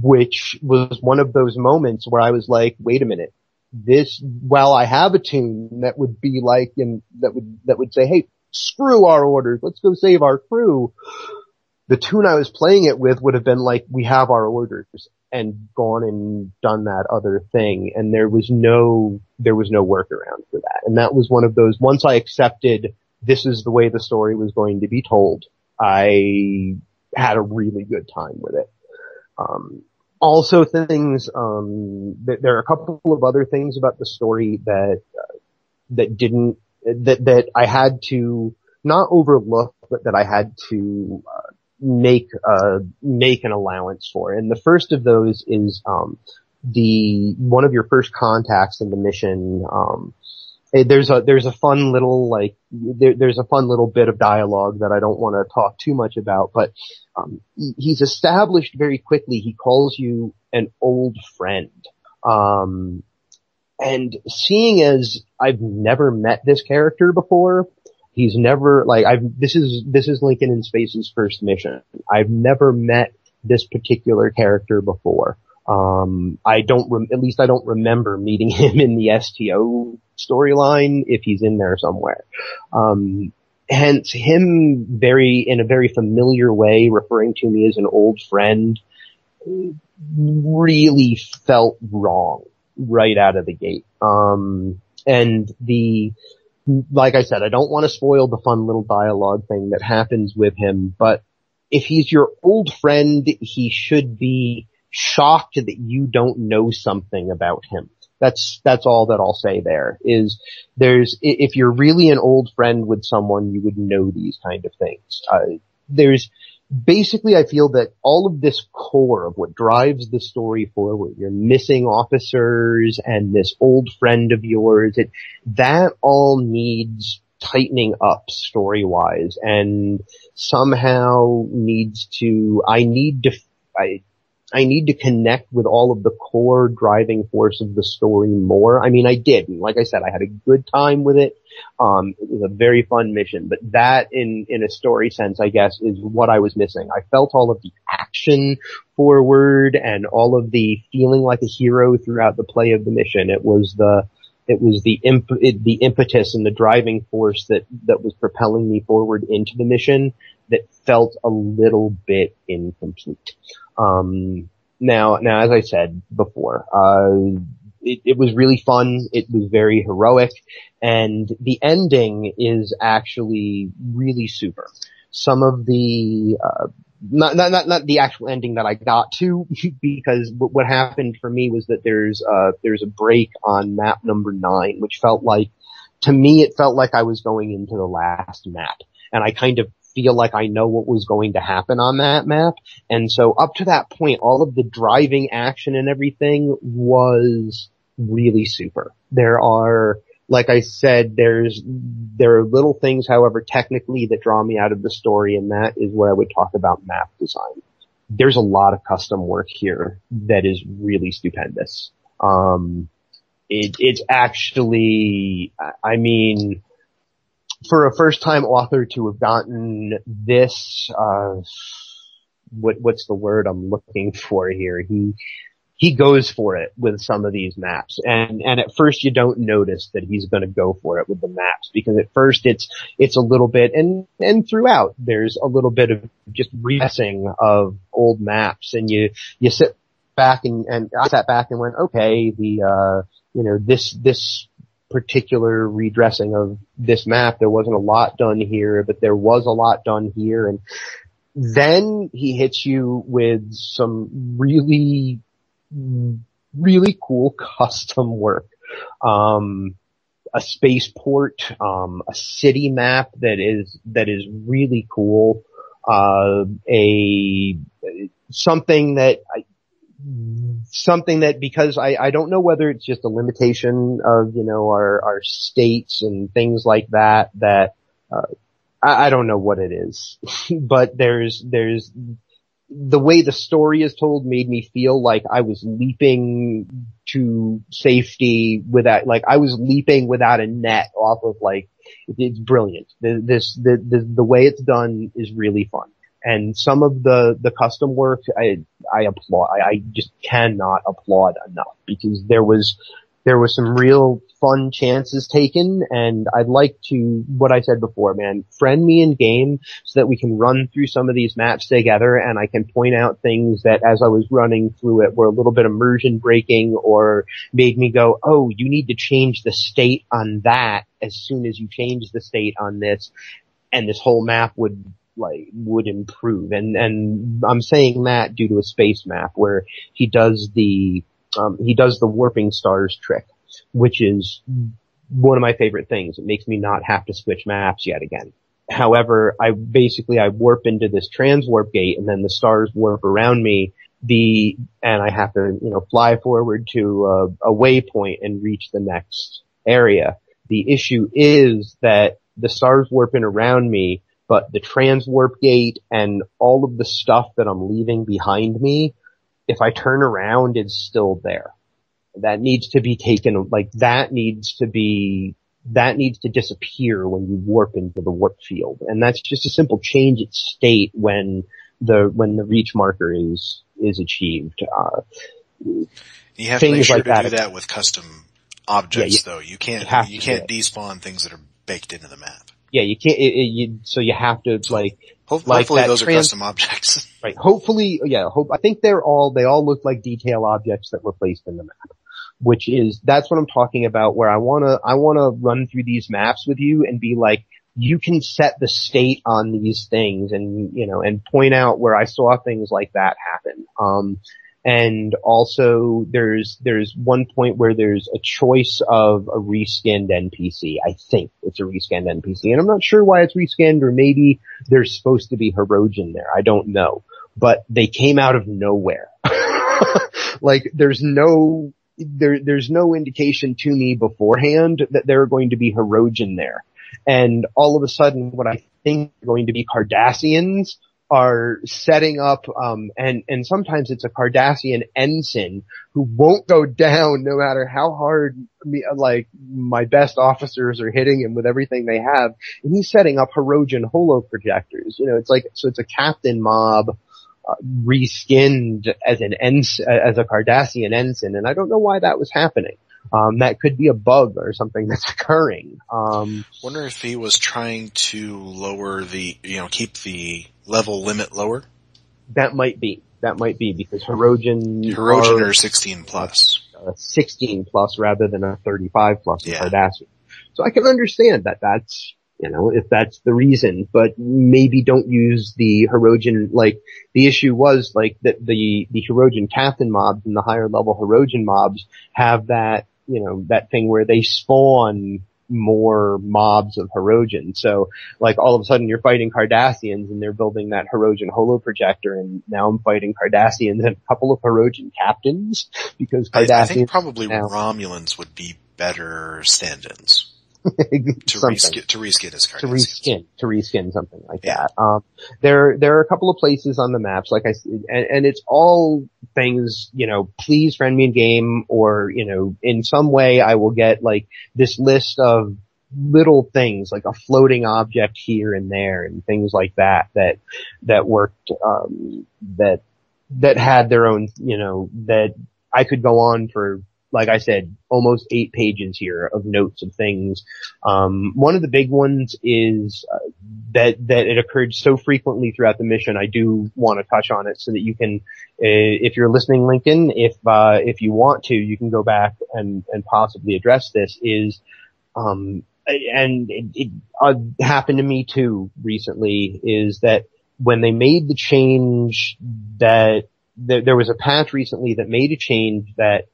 Which was one of those moments where I was like, wait a minute. While I have a tune that would be like, that would say, hey, screw our orders, let's go save our crew, the tune I was playing it with would have been like, we have our orders, and gone and done that other thing, and there was no workaround for that. And that was one of those, once I accepted this is the way the story was going to be told, I had a really good time with it. Also things, there are a couple of other things about the story that I had to not overlook, but that I had to make an allowance for. And the first of those is one of your first contacts in the mission. There's a fun little bit of dialogue that I don't want to talk too much about, but he's established very quickly. He calls you an old friend. And seeing as I've never met this character before, he's never, like, this is Lincolninspace's first mission. I've never met this particular character before. At least I don't remember meeting him in the STO storyline, if he's in there somewhere. Hence him in a very familiar way referring to me as an old friend really felt wrong right out of the gate. And like I said, I don't want to spoil the fun little dialogue thing that happens with him, but if he's your old friend, he should be shocked that you don't know something about him. That's all that I'll say there. If you're really an old friend with someone, you would know these kind of things. Basically, I feel that all of this core of what drives the story forward, your missing officers and this old friend of yours, that all needs tightening up story-wise, and somehow I need to connect with all of the core driving force of the story more. I mean, I did. And like I said, I had a good time with it. It was a very fun mission, but that in a story sense, I guess, is what I was missing. I felt all of the action forward and all of the feeling like a hero throughout the play of the mission. It was the impetus and the driving force that was propelling me forward into the mission that felt a little bit incomplete. Now, as I said before, it was really fun. It was very heroic, and the ending is actually really super. Some of the, not the actual ending that I got to, because what happened for me was that there's a break on map number 9, which to me, it felt like I was going into the last map, and I kind of feel like I know what was going to happen on that map. And so up to that point, all of the driving action and everything was really super. There are, like I said, there are little things, however, technically that draw me out of the story, and that is where I would talk about map design. There's a lot of custom work here that is really stupendous. It's actually, I mean, for a first-time author to have gotten this, what's the word I'm looking for here? He goes for it with some of these maps, and at first you don't notice that he's going to go for it with the maps, because at first it's a little bit, and throughout there's a little bit of just redressing of old maps, and you sit back and I sat back and went, okay, this particular redressing of this map, there wasn't a lot done here, but there was a lot done here. And then he hits you with some really, really cool custom work. A spaceport, a city map that is really cool, something that because I don't know whether it's just a limitation of, our states and things like that, I don't know what it is, but there's the way the story is told made me feel like I was leaping to safety I was leaping without a net off of it's brilliant. The way it's done is really fun. And some of the custom work, I applaud. I just cannot applaud enough, because there was some real fun chances taken, and I'd like to, what I said before, man, friend me in game so that we can run through some of these maps together, and I can point out things that as I was running through it were a little bit immersion breaking, or made me go, oh, you need to change the state on that as soon as you change the state on this, and this whole map would improve. And I'm saying that due to a space map where he does the warping stars trick, which is one of my favorite things. It makes me not have to switch maps yet again. However, I warp into this transwarp gate, and then the stars warp around me, and I have to, fly forward to a waypoint and reach the next area. The issue is that the stars warp in around me, but the transwarp gate and all of the stuff that I'm leaving behind me, if I turn around, it's still there. That needs to be taken, like, that needs to disappear when you warp into the warp field. And that's just a simple change its state when the reach marker is achieved. You have to make things sure like to that. do that with custom objects, though. You can't despawn things that are baked into the map. Yeah, you can't. So you have to Hopefully those are custom objects. Right. Hopefully, yeah. I think they all look like detail objects that were placed in the map. That's what I'm talking about. Where I wanna run through these maps with you and be like, you can set the state on these things, and point out where I saw things like that happen. And also there's one point where there's a choice of a reskinned NPC. I think it's a reskinned NPC, and I'm not sure why it's reskinned, or maybe there's supposed to be Hippiejohn there. I don't know, but they came out of nowhere. Like there's no indication to me beforehand that there are going to be Hippiejohn there, and all of a sudden, what I think are going to be Cardassians are setting up, and sometimes it's a Cardassian ensign who won't go down no matter how hard my best officers are hitting him with everything they have, and he's setting up Hippiejohn holo projectors. It's a captain mob, reskinned as a Cardassian ensign, and I don't know why that was happening. That could be a bug or something that's occurring. Wonder if he was trying to lower keep the level limit lower? That might be because Hippiejohn are 16 plus. 16 plus rather than a 35 plus in Yeah. Cardassian. So I can understand that that's, if that's the reason, but maybe don't use the Hippiejohn, the issue was that the Hippiejohn captain mobs and the higher level Hippiejohn mobs have that, that thing where they spawn more mobs of Hippiejohn. So all of a sudden you're fighting Cardassians and they're building that Hippiejohn holo projector, and now I'm fighting Cardassians and a couple of Hippiejohn captains because Cardassians. I think probably Romulans would be better stand-ins. to reskin his Cardassians. To reskin something like that. There are a couple of places on the maps, like I said, and it's all things, please friend me in game, or, in some way I will get this list of little things, like a floating object here and there and things like that worked, that had their own, that I could go on for, like I said, almost 8 pages here of notes of things. One of the big ones is that it occurred so frequently throughout the mission. I do want to touch on it so that you can, if you're listening, Lincoln, if you want to, you can go back and possibly address this. And it happened to me too recently. Is that when they made the change that there was a patch recently that made a change that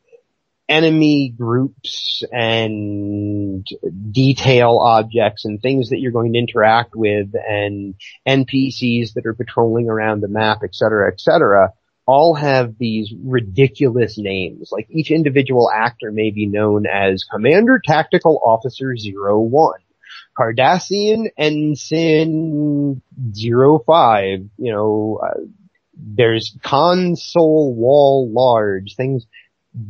enemy groups and detail objects and things that you're going to interact with and NPCs that are patrolling around the map, et cetera, all have these ridiculous names. Like each individual actor may be known as Commander Tactical Officer 01, Cardassian Ensign 05, there's console wall large, things.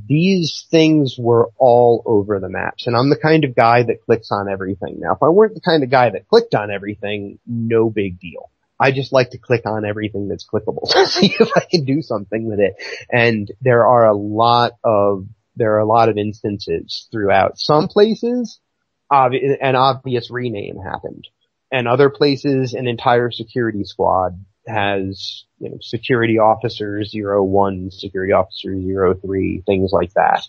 These things were all over the maps, and I'm the kind of guy that clicks on everything. Now, if I weren't the kind of guy that clicked on everything, no big deal. I just like to click on everything that's clickable to see if I can do something with it. And there are a lot of instances throughout. Some places, an obvious rename happened, and other places, an entire security squad has, security officer 01, security officer 03, things like that.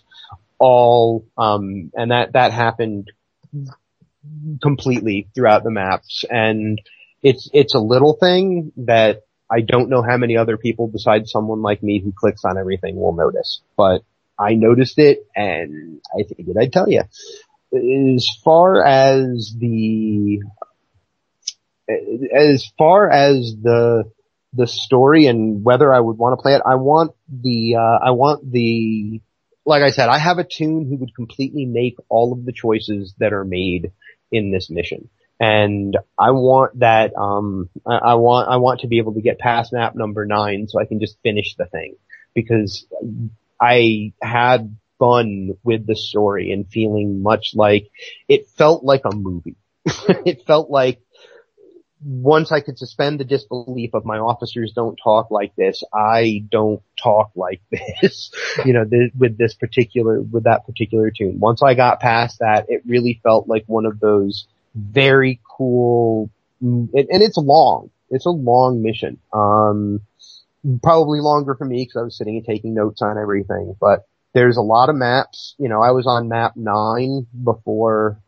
All, and that happened completely throughout the maps. And it's a little thing that I don't know how many other people besides someone like me who clicks on everything will notice, but I noticed it and I figured I'd tell you. As far as the story and whether I would want to play it, I want the, like I said, I have a tune who would completely make all of the choices that are made in this mission. And I want that, I want to be able to get past map number 9 so I can just finish the thing. Because I had fun with the story and feeling much like it felt like a movie. It felt like once I could suspend the disbelief of my officers don't talk like this, I don't talk like this, with that particular tune. Once I got past that, it really felt like one of those very cool, and it's long. It's a long mission. Probably longer for me because I was sitting and taking notes on everything, but there's a lot of maps. I was on map 9 before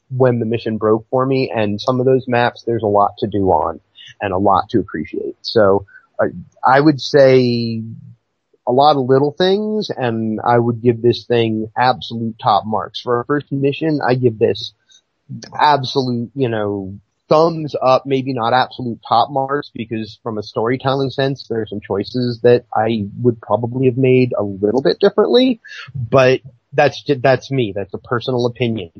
when the mission broke for me, and some of those maps there's a lot to do on and a lot to appreciate. So I would say a lot of little things, and I would give this thing absolute top marks. For a first mission, I give this absolute, thumbs up, maybe not absolute top marks, because from a storytelling sense, there are some choices that I would probably have made a little bit differently, but that's me. That's a personal opinion.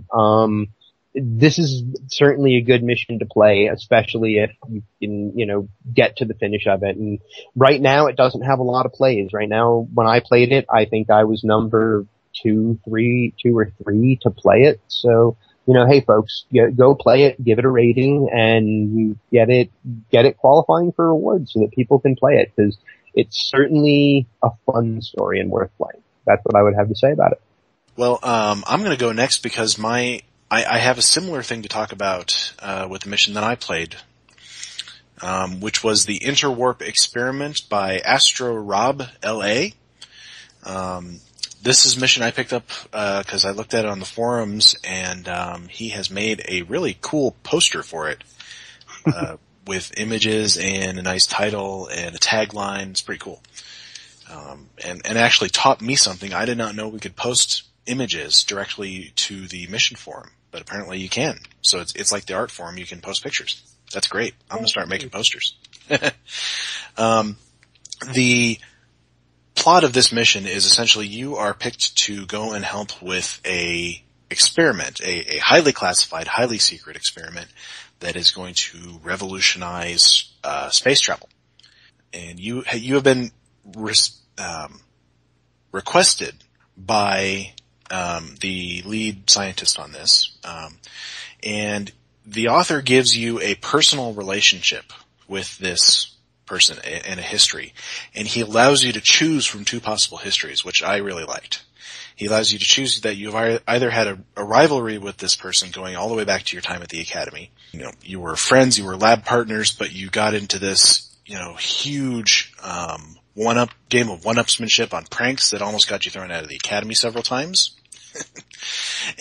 This is certainly a good mission to play, especially if you can, get to the finish of it. And right now it doesn't have a lot of plays. Right now, when I played it, I think I was number 2 or 3 to play it. So, hey folks, go play it, give it a rating, and get it qualifying for awards so that people can play it, because it's certainly a fun story and worth playing. That's what I would have to say about it. Well, I'm going to go next because I have a similar thing to talk about with the mission that I played, which was the Interwarp experiment by AstroRobLA. This is a mission I picked up because I looked at it on the forums, and he has made a really cool poster for it with images and a nice title and a tagline. It's pretty cool. And actually taught me something. I did not know we could post images directly to the mission forum, but apparently you can. So it's like the art forum, you can post pictures. That's great. I'm gonna start making posters. The plot of this mission is essentially you are picked to go and help with a experiment, a highly classified, highly secret experiment that is going to revolutionize space travel. And you have been requested by the lead scientist on this, and the author gives you a personal relationship with this person and a history, and he allows you to choose from 2 possible histories, which I really liked. He allows you to choose that you've either had a rivalry with this person going all the way back to your time at the academy. You were friends, you were lab partners, but you got into this, huge game of one-upsmanship on pranks that almost got you thrown out of the academy several times.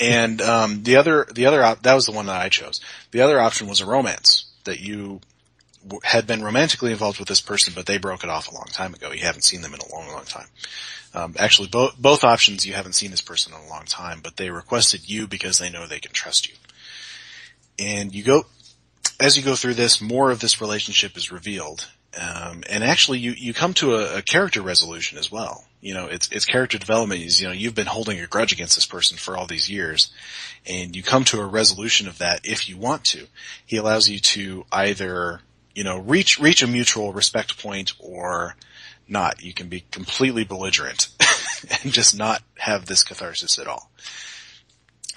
And that was the one that I chose. The other option was a romance, that you had been romantically involved with this person, but they broke it off a long time ago. You haven't seen them in a long, long time. Actually, both options, you haven't seen this person in a long time, but they requested you because they know they can trust you. And as you go through this, more of this relationship is revealed. And actually you come to a character resolution as well. It's character development is, you've been holding a grudge against this person for all these years, and you come to a resolution of that if you want to. He allows you to either, reach a mutual respect point or not. You can be completely belligerent and just not have this catharsis at all.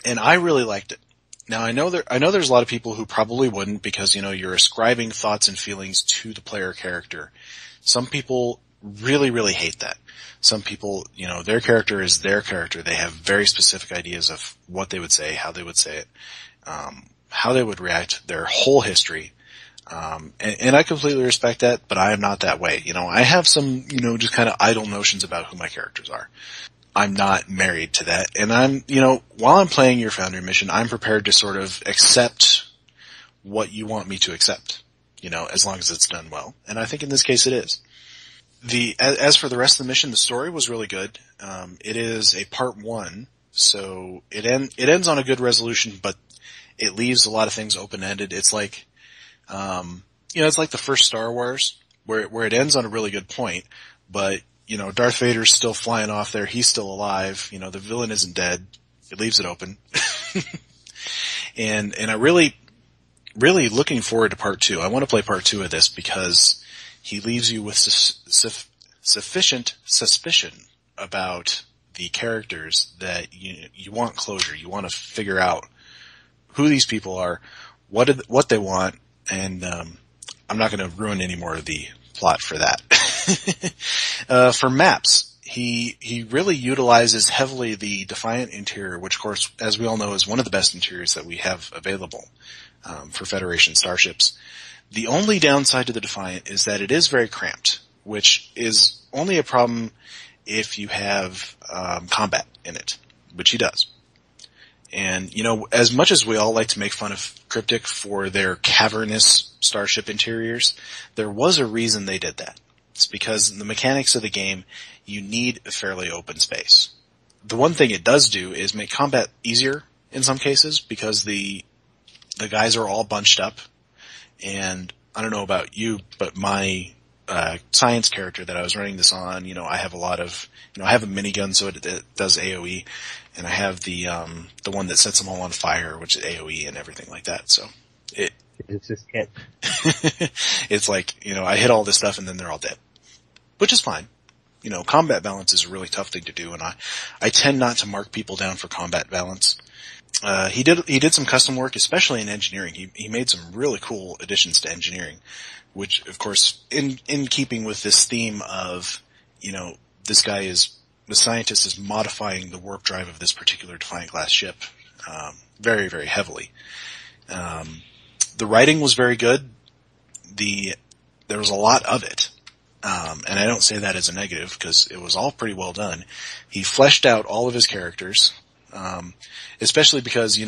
And I really liked it. Now I know there's a lot of people who probably wouldn't, because you're ascribing thoughts and feelings to the player character. Some people really, really hate that. Some people, their character is their character. They have very specific ideas of what they would say, how they would say it, how they would react, their whole history. And I completely respect that, but I am not that way. I have some, just kind of idle notions about who my characters are. I'm not married to that. And while I'm playing your Foundry mission, I'm prepared to sort of accept what you want me to accept, as long as it's done well. And I think in this case it is. As for the rest of the mission, the story was really good. It is a part 1, so it ends on a good resolution, but it leaves a lot of things open-ended. It's like, it's like the first Star Wars, where it ends on a really good point, but Darth Vader's still flying off there. He's still alive. The villain isn't dead. It leaves it open. and I really, really looking forward to part 2. I want to play part 2 of this because he leaves you with sufficient suspicion about the characters that you want closure. You want to figure out who these people are, what they want, and I'm not going to ruin any more of the plot for that. For maps, he really utilizes heavily the Defiant interior, which of course, as we all know, is one of the best interiors that we have available for Federation starships. The only downside to the Defiant is that it is very cramped, which is only a problem if you have combat in it, which he does. And, as much as we all like to make fun of Cryptic for their cavernous starship interiors, there was a reason they did that. It's because in the mechanics of the game, you need a fairly open space. The one thing it does do is make combat easier in some cases because the guys are all bunched up. And I don't know about you, but my science character that I was running this on, I have a lot of, I have a minigun, so it does AoE, and I have the one that sets them all on fire, which is AoE and everything like that. So it's just hit. It's like, I hit all this stuff and then they're all dead, which is fine. Combat balance is a really tough thing to do, and I tend not to mark people down for combat balance. He did some custom work, especially in engineering. He made some really cool additions to engineering, which of course, in keeping with this theme of, the scientist is modifying the warp drive of this particular Defiant class ship, very, very heavily. The writing was very good. There was a lot of it. And I don't say that as a negative because it was all pretty well done. He fleshed out all of his characters, especially because,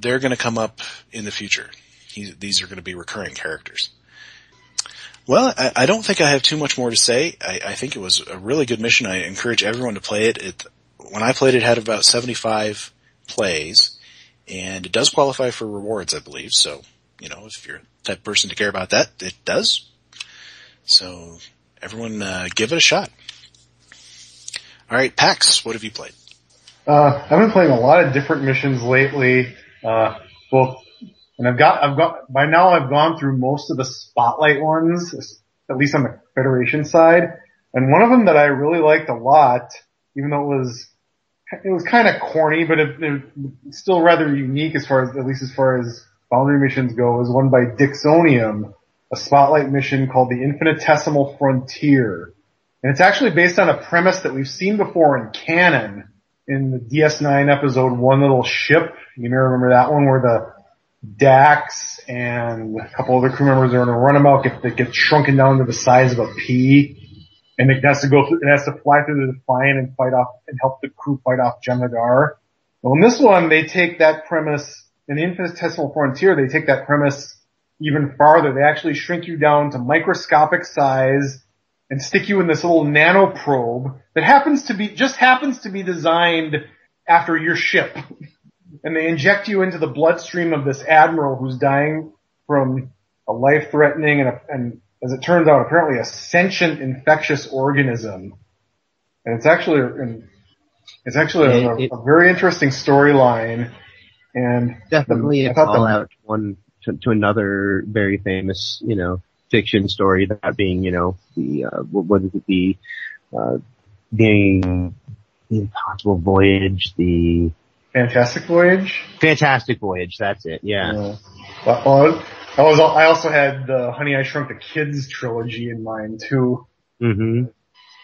they're going to come up in the future. These are going to be recurring characters. Well, I don't think I have too much more to say. I think it was a really good mission. I encourage everyone to play it. When I played it, had about 75 plays, and it does qualify for rewards, I believe. So, if you're the type of person to care about that, it does. So, everyone, give it a shot. All right, Pax, what have you played? I've been playing a lot of different missions lately. And I've gone through most of the spotlight ones, at least on the Federation side. And one of them that I really liked a lot, even though it was kind of corny, but it's still rather unique at least as far as Foundry missions go, was one by Dixonium, a spotlight mission called the Infintesimal Frontier. And it's actually based on a premise that we've seen before in canon in the DS9 episode One Little Ship. You may remember that one where the Dax and a couple other crew members are in a runabout that gets shrunken down to the size of a pea, and it has to fly through the Defiant and fight off and help the crew fight off Jemadar. Well, in this one, they take that premise in the Infintesimal Frontier. They take that premise even farther. They actually shrink you down to microscopic size and stick you in this little nanoprobe that happens to be designed after your ship. And they inject you into the bloodstream of this admiral who's dying from a life-threatening and as it turns out, apparently a sentient infectious organism. And it's actually a very interesting storyline. And definitely a call out one to another very famous, fiction story, that being, the Impossible Voyage, the Fantastic Voyage? Fantastic Voyage, that's it, yeah. I also had the Honey, I Shrunk the Kids trilogy in mind, too. Mm-hmm.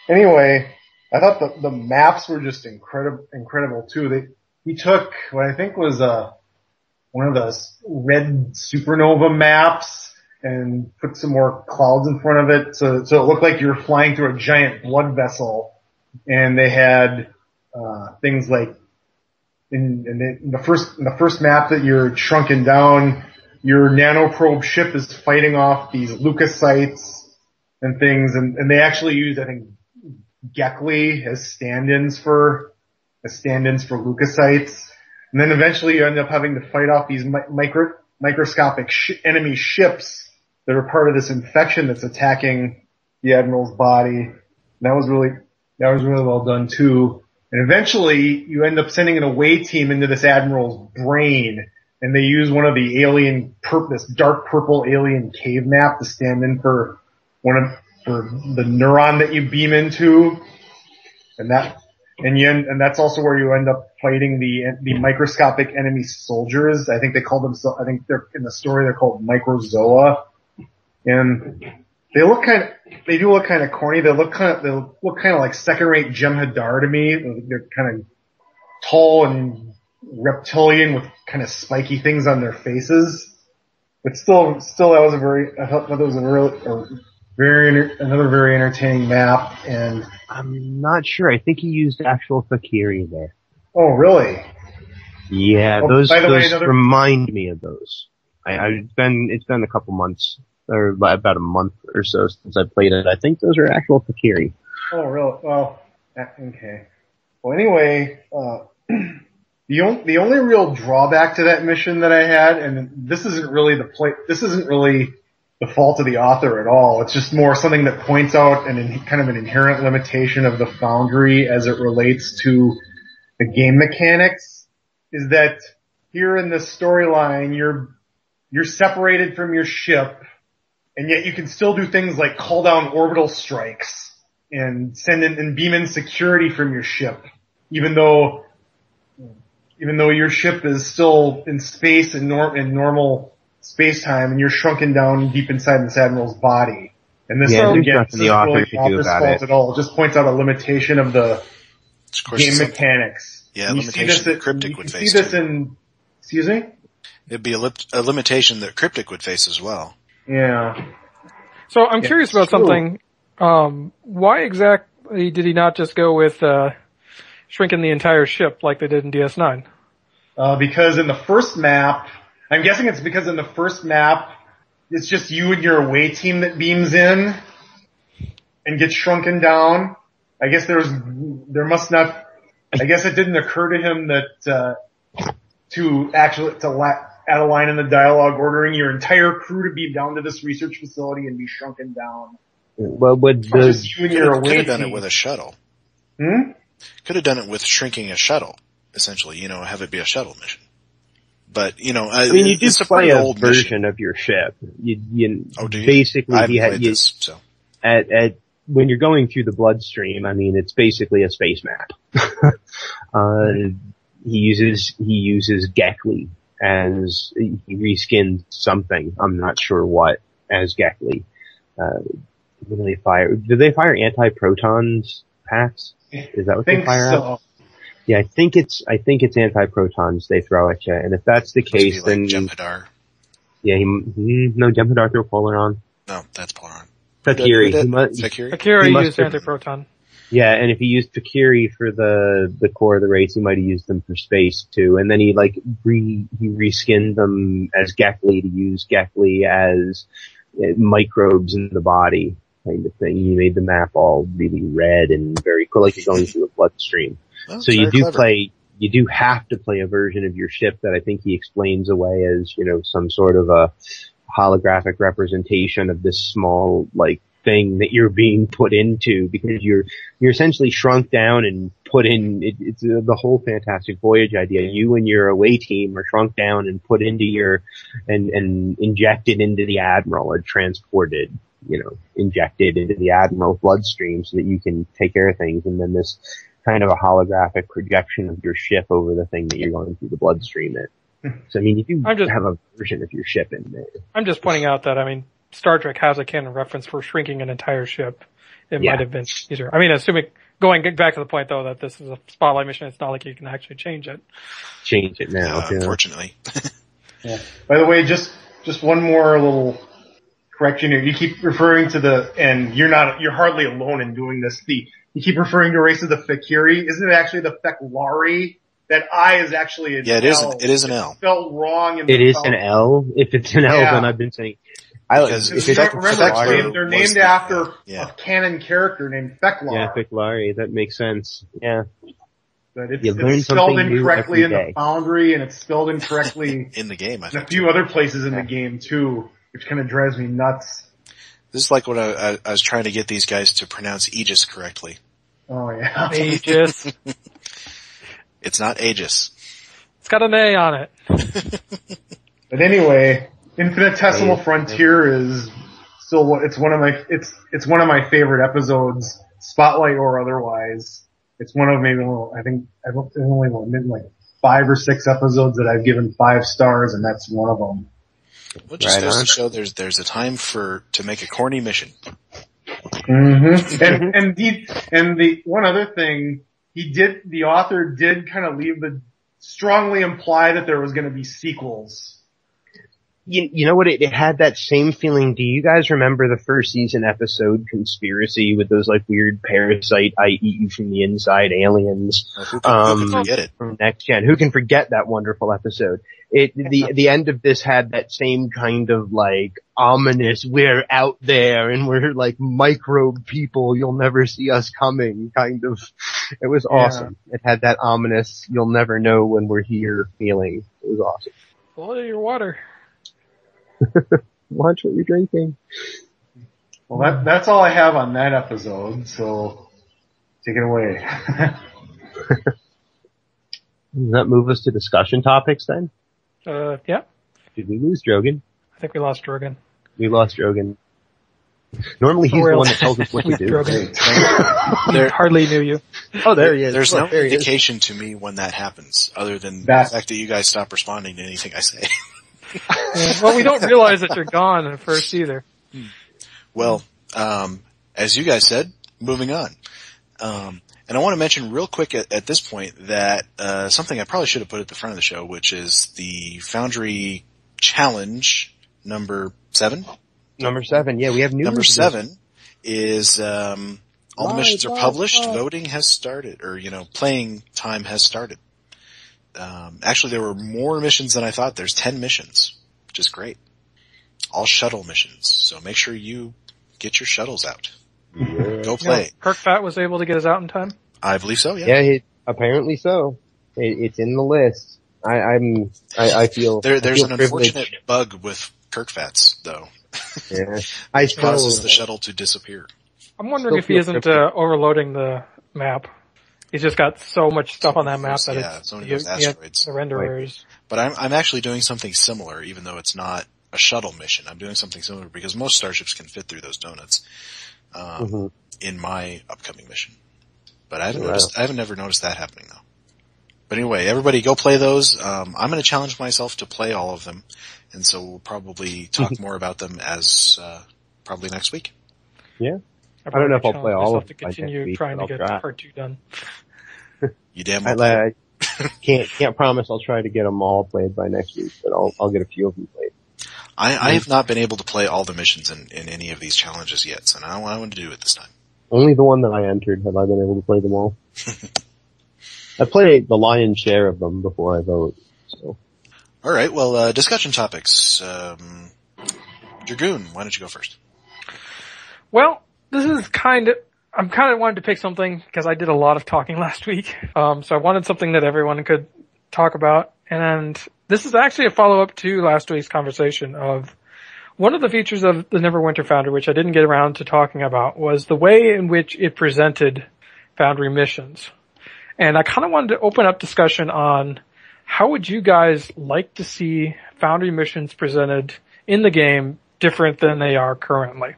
Anyway, I thought the maps were just incredible, too. He took what I think was one of the red supernova maps and put some more clouds in front of it, so it looked like you were flying through a giant blood vessel. And they had things like in the first map that you're shrunken down, your nanoprobe ship is fighting off these leukocytes and things, and they actually use, I think, Gekli as stand-ins for leukocytes. And then eventually you end up having to fight off these microscopic enemy ships that are part of this infection that's attacking the Admiral's body. And that was really well done too. And eventually you end up sending an away team into this Admiral's brain, and they use one of the this dark purple alien cave map to stand in for the neuron that you beam into. And And that's also where you end up fighting the microscopic enemy soldiers. I think they call them, I think they're, in the story they're called microzoa. And they do look kind of corny. They look kind of like second-rate Jem'Hadar to me. They're kind of tall and reptilian with kind of spiky things on their faces. But still, I thought that was another very entertaining map. And I'm not sure. I think he used actual Fakiri there. oh, really? Yeah, Oh, those by the way, remind me of those. It's been a couple months, or about a month or so since I played it. I think those are actual Fakiri. Oh, really? Well, okay. Well, anyway, the only real drawback to that mission that I had, and this isn't really the fault of the author at all. It's just more something that points out kind of an inherent limitation of the Foundry as it relates to the game mechanics, is that here in this storyline, you're separated from your ship, and yet you can still do things like call down orbital strikes and send in and beam in security from your ship, even though your ship is still in space in normal space-time, and you're shrunken down deep inside this admiral's body. And this, again, nothing the author can do about it. At all. It just points out a limitation of the game mechanics. Yeah, limitation that Cryptic would face. You see this in, excuse me? It'd be a limitation that Cryptic would face as well. Yeah. So I'm curious about something. Why exactly did he not just go with shrinking the entire ship like they did in DS9? Because in the first map, I'm guessing it's because in the first map, it's just you and your away team that beams in and gets shrunken down. I guess it didn't occur to him that, to add a line in the dialogue ordering your entire crew to beam down to this research facility and be shrunken down. Well, could have done it with a shuttle. Could have done it with shrinking a shuttle, essentially, have it be a shuttle mission. But, you do play a version of your ship. Basically, I haven't played this, so. When you're going through the bloodstream, it's basically a space map. He uses Gekli as, he reskinned something, I'm not sure what, as Gekli. Do they fire anti-protons, Pax? Is that what they fire out? Yeah, I think it's anti-protons they throw at you, and if that's the case, then Jem'Hadar. Yeah, no, Jem'Hadar threw Polaron. No, that's Polaron. Fakiri. Fakiri used anti-proton. Yeah, and if he used Fakiri for the core of the race, he might have used them for space too. And then he reskinned them as Gekli to use Gekli as microbes in the body kind of thing. He made the map all really red and very cool, like you're going through the bloodstream. Well, so you do have to play a version of your ship that I think he explains away as, some sort of a holographic representation of this small, thing that you're being put into, because you're essentially shrunk down and put in, it's the whole Fantastic Voyage idea. You and your away team are shrunk down and put into and injected into the Admiral, or transported, injected into the Admiral's bloodstream so that you can take care of things, and then this kind of a holographic projection of your ship over the thing that you're going through the bloodstream in. So, you do have a version of your ship in there. I'm just pointing out that, Star Trek has a canon reference for shrinking an entire ship. It might have been easier. Assuming, going back to the point though, that this is a spotlight mission, it's not like you can actually change it. Change it now. Unfortunately. Yeah. By the way, just one more little correction here. You keep referring to and you're hardly alone in doing this. You keep referring to race of the Fakiri. Isn't it actually the Feklari? That I is actually an L. It is an L. It's spelled wrong. It is an L? If it's an L, then I've been saying... Remember, they're named after a canon character named Feklar. Yeah, Feklari. That makes sense. Yeah. But it's spelled incorrectly in the Foundry, and it's spelled incorrectly in the game. In a few other places in the game too, which kind of drives me nuts. This is like when I was trying to get these guys to pronounce Aegis correctly. Oh yeah, Aegis. It's not Aegis. It's got an A on it. But anyway. Infinitesimal Frontier is still it's one of my favorite episodes, spotlight or otherwise. It's one of maybe, I think I've looked at only like 5 or 6 episodes that I've given 5 stars, and that's one of them. Well, it just goes to show there's a time to make a corny mission. Mm-hmm. And the one other thing, the author did kind of strongly imply that there was going to be sequels. You know what? It had that same feeling. Do you guys remember the first season episode Conspiracy with those like weird parasite, I eat you from the inside aliens? Who can forget it? From Next Gen. Who can forget that wonderful episode? The end of this had that same kind of like ominous, we're out there and we're like microbe people, you'll never see us coming kind of. It was awesome. Yeah. It had that ominous, you'll never know when we're here feeling. It was awesome. Follow your water. Watch what you're drinking. Well, that's all I have on that episode, so take it away. Does that move us to discussion topics then? Yeah. Did we lose Drogan? I think we lost Drogan. We lost Drogan. Normally he's the one that tells us what to do. They hardly knew you. Oh, there he is. There's no indication to me when that happens, other than the fact that you guys stop responding to anything I say. Well, we don't realize that you're gone at first either. Well, as you guys said, moving on. And I want to mention real quick at this point that something I probably should have put at the front of the show, which is the Foundry Challenge number 7. Number 7, yeah, we have news. Number 7 is all the missions are published, voting has started, or playing time has started. Actually, there were more missions than I thought. There's 10 missions, which is great. All shuttle missions. So make sure you get your shuttles out. Yeah. Go play. Kirk Fat was able to get us out in time? I believe so, yeah. Yeah, apparently so. It's in the list. I feel there's an privileged. unfortunate bug with Kirk Fats, though. Yeah. It causes the shuttle to disappear. I'm wondering if he isn't overloading the map. He's just got so much stuff on that map that it's only those asteroids. The renderers. But I'm actually doing something similar, even though it's not a shuttle mission. I'm doing something similar because most starships can fit through those donuts in my upcoming mission. But I haven't never noticed that happening though. But anyway, everybody go play those. I'm going to challenge myself to play all of them, and so we'll probably talk more about them as probably next week. Yeah. I don't know if I'll play all of them. To continue trying to get part 2 done. You damn well. I can't promise I'll try to get them all played by next week, but I'll get a few of them played. I have not been able to play all the missions in any of these challenges yet, so now I want to do it this time. Only the one that I entered have I been able to play them all. I played the lion's share of them before I vote. So. All right. Well, discussion topics. Dragoon, why don't you go first? Well, this is I'm kind of wanted to pick something because I did a lot of talking last week. So I wanted something that everyone could talk about. And this is actually a follow-up to last week's conversation of one of the features of the Neverwinter Foundry, which I didn't get around to talking about, was the way in which it presented Foundry missions. And I kind of wanted to open up discussion on how would you guys like to see Foundry missions presented in the game different than they are currently?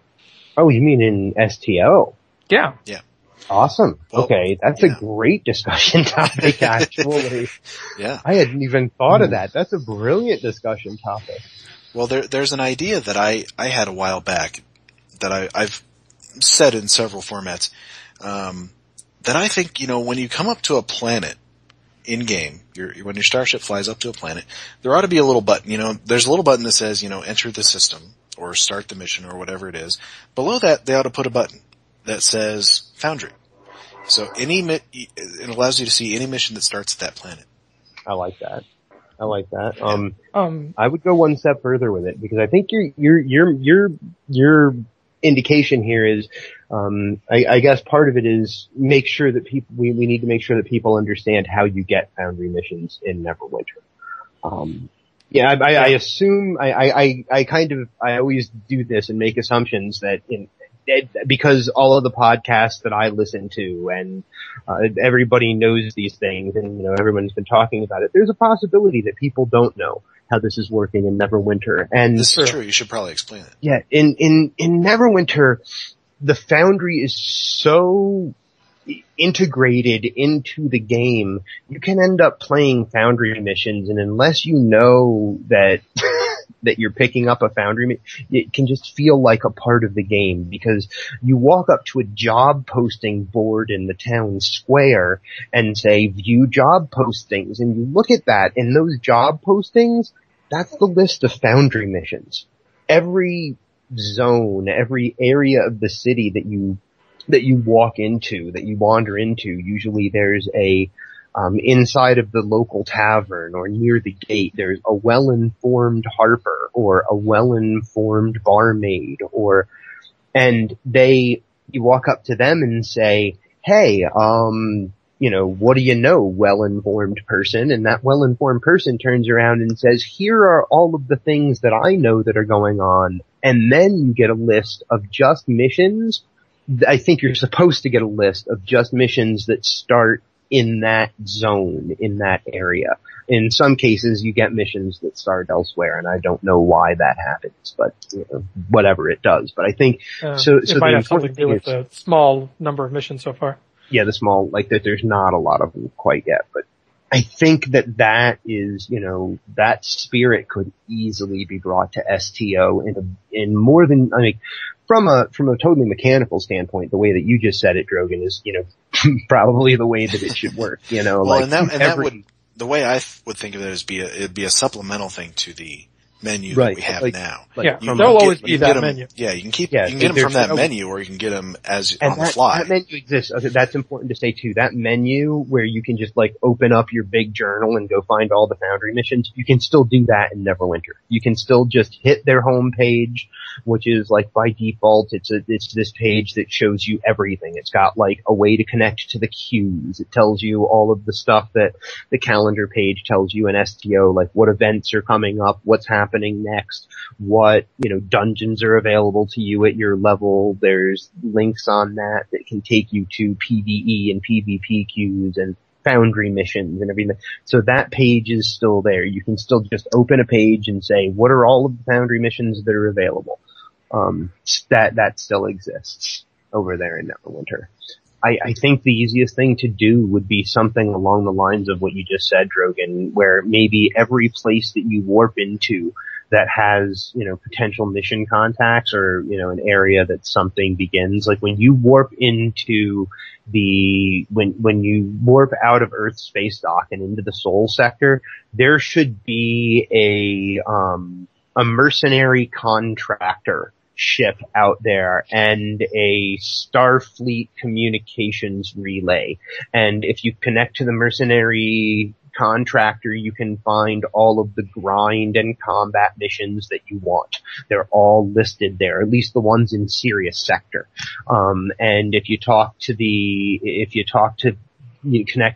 Oh, you mean in STO? Yeah. Yeah. Awesome. Well, okay, that's a great discussion topic, actually. Yeah. I hadn't even thought of that. That's a brilliant discussion topic. Well, there's an idea that I had a while back that I've said in several formats, that I think, when you come up to a planet in game, when your starship flies up to a planet, there ought to be a little button, there's a little button that says, enter the system or start the mission or whatever it is. Below that, they ought to put a button that says Foundry. So it allows you to see any mission that starts at that planet. I like that. I would go one step further with it because I think your indication here is, I guess part of it is make sure that we need to make sure that people understand how you get Foundry missions in Neverwinter. I assume, I always do this and make assumptions that because all of the podcasts that I listen to and everybody knows these things and everyone's been talking about it, there's a possibility that people don't know how this is working in Neverwinter. And this is true. You should probably explain it. Yeah, in Neverwinter, the Foundry is so integrated into the game, you can end up playing Foundry missions, and unless you know that that you're picking up a Foundry, it can just feel like a part of the game, because you walk up to a job posting board in the town square and say, view job postings, and you look at that, and those job postings, that's the list of Foundry missions. Every zone, every area of the city that you walk into, that you wander into, usually there's a inside of the local tavern or near the gate, there's a well-informed harper or a well-informed barmaid, and you walk up to them and say, hey, what do you know, well-informed person? And that well-informed person turns around and says, here are all of the things that I know that are going on. And then you get a list of just missions. I think you're supposed to get a list of just missions that start in that zone, in that area. In some cases, you get missions that start elsewhere, and I don't know why that happens, but whatever it does. But I think so. It might have something to do with the small number of missions so far. Yeah, the small, like that. There's not a lot of them quite yet, but I think that is, that spirit could easily be brought to STO in more than, from a totally mechanical standpoint, the way that you just said it, Drogan, is, probably the way that it should work, Well, the way I would think of it is it'd be a supplemental thing to the menu that we have now. There'll always be that menu. Yeah, you can get them from that menu, or you can get them on the fly. That menu exists. Okay, that's important to say too. That menu where you can just open up your big journal and go find all the Foundry missions, you can still do that in Neverwinter. You can still just hit their home page, which is by default, it's this page that shows you everything. It's got a way to connect to the queues. It tells you all of the stuff that the calendar page tells you in STO, what events are coming up, what's happening next, what, dungeons are available to you at your level. There's links on that can take you to PvE and PvP queues and Foundry missions and everything. So that page is still there. You can still just open a page and say, what are all of the Foundry missions that are available? That still exists over there in Neverwinter. I think the easiest thing to do would be something along the lines of what you just said, Drogan, where maybe every place that you warp into that has, potential mission contacts or, an area that something begins, when you warp into when you warp out of Earth's space dock and into the Sol sector, there should be a mercenary contractor ship out there and a Starfleet communications relay. And if you connect to the mercenary contractor, you can find all of the grind and combat missions that you want. They're all listed there, at least the ones in Sirius sector. And if you connect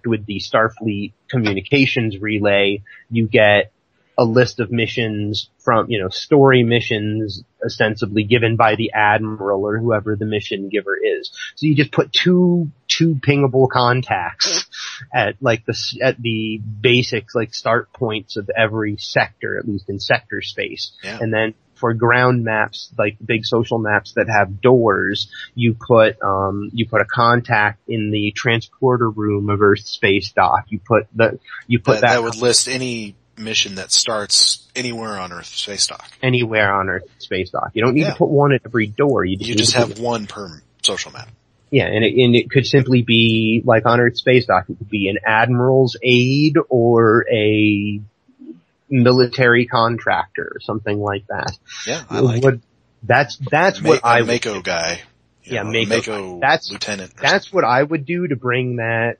with the Starfleet communications relay, you get a list of missions from, story missions ostensibly given by the admiral or whoever the mission giver is. So you just put two pingable contacts at the basic start points of every sector, at least in sector space. Yeah. And then for ground maps, big social maps that have doors, you put a contact in the transporter room of Earth space dock. That would list any mission that starts anywhere on Earth space dock. Anywhere on Earth space dock. You don't need to put one at every door. You just have one per social map. Yeah, and it could simply be on Earth space dock. It could be an admiral's aide or a military contractor or something like that. Yeah, I like it. That's what I would Mako guy. Mako lieutenant. That's what I would do to bring that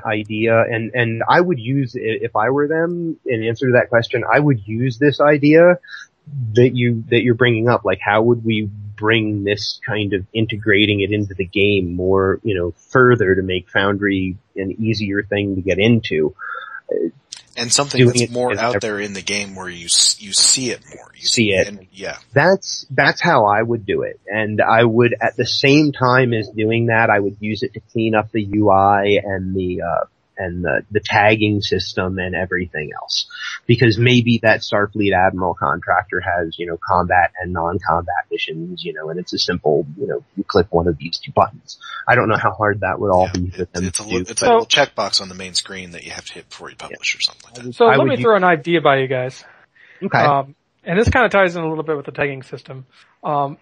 idea, and I would use it if I were them. In answer to that question, I would use this idea that you're bringing up. How would we bring this kind of integrating it into the game more, further to make Foundry an easier thing to get into. And something that's more out there in the game where you see it more. You see it. And, yeah. That's how I would do it. And I would, at the same time as doing that, I would use it to clean up the UI and and the tagging system and everything else. Because maybe that Starfleet Admiral contractor has, combat and non-combat missions, and it's a simple, you click one of these two buttons. I don't know how hard that would all be for them to do. It's a little checkbox on the main screen that you have to hit before you publish or something like that. So let me throw an idea by you guys. Okay. And this kind of ties in a little bit with the tagging system. How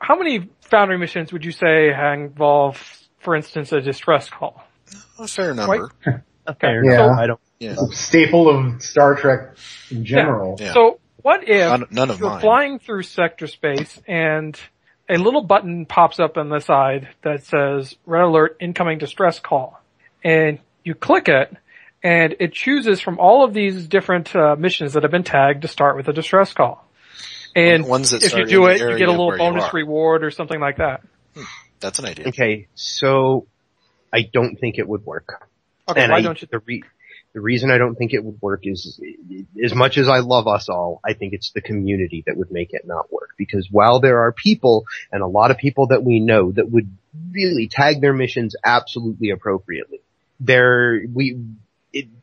many Foundry missions would you say involve, for instance, a distress call? A fair number. Okay. Yeah. So, staple of Star Trek in general. Yeah. So what if none of you're mine. flying through sector space and a little button pops up on the side that says Red Alert Incoming Distress Call, and you click it, and it chooses from all of these different missions that have been tagged to start with a distress call. And if you do it, you get a little bonus reward or something like that. That's an idea. Okay, so I don't think it would work. Okay, and why don't you? The reason I don't think it would work is, as much as I love us all, I think it's the community that would make it not work. Because while there are people, and a lot of people that we know, that would really tag their missions absolutely appropriately,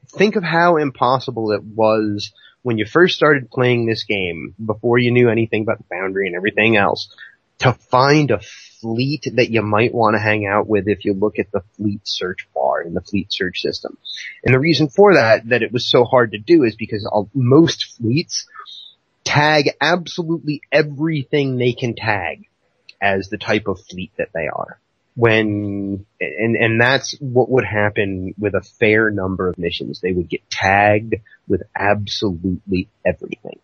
think of how impossible it was when you first started playing this game, before you knew anything about the Foundry and everything else, to find a fleet that you might want to hang out with if you look at the fleet search bar in the fleet search system. And the reason for that it was so hard to do, is because most fleets tag absolutely everything they can tag as the type of fleet that they are. And that's what would happen with a fair number of missions. They would get tagged with absolutely everything.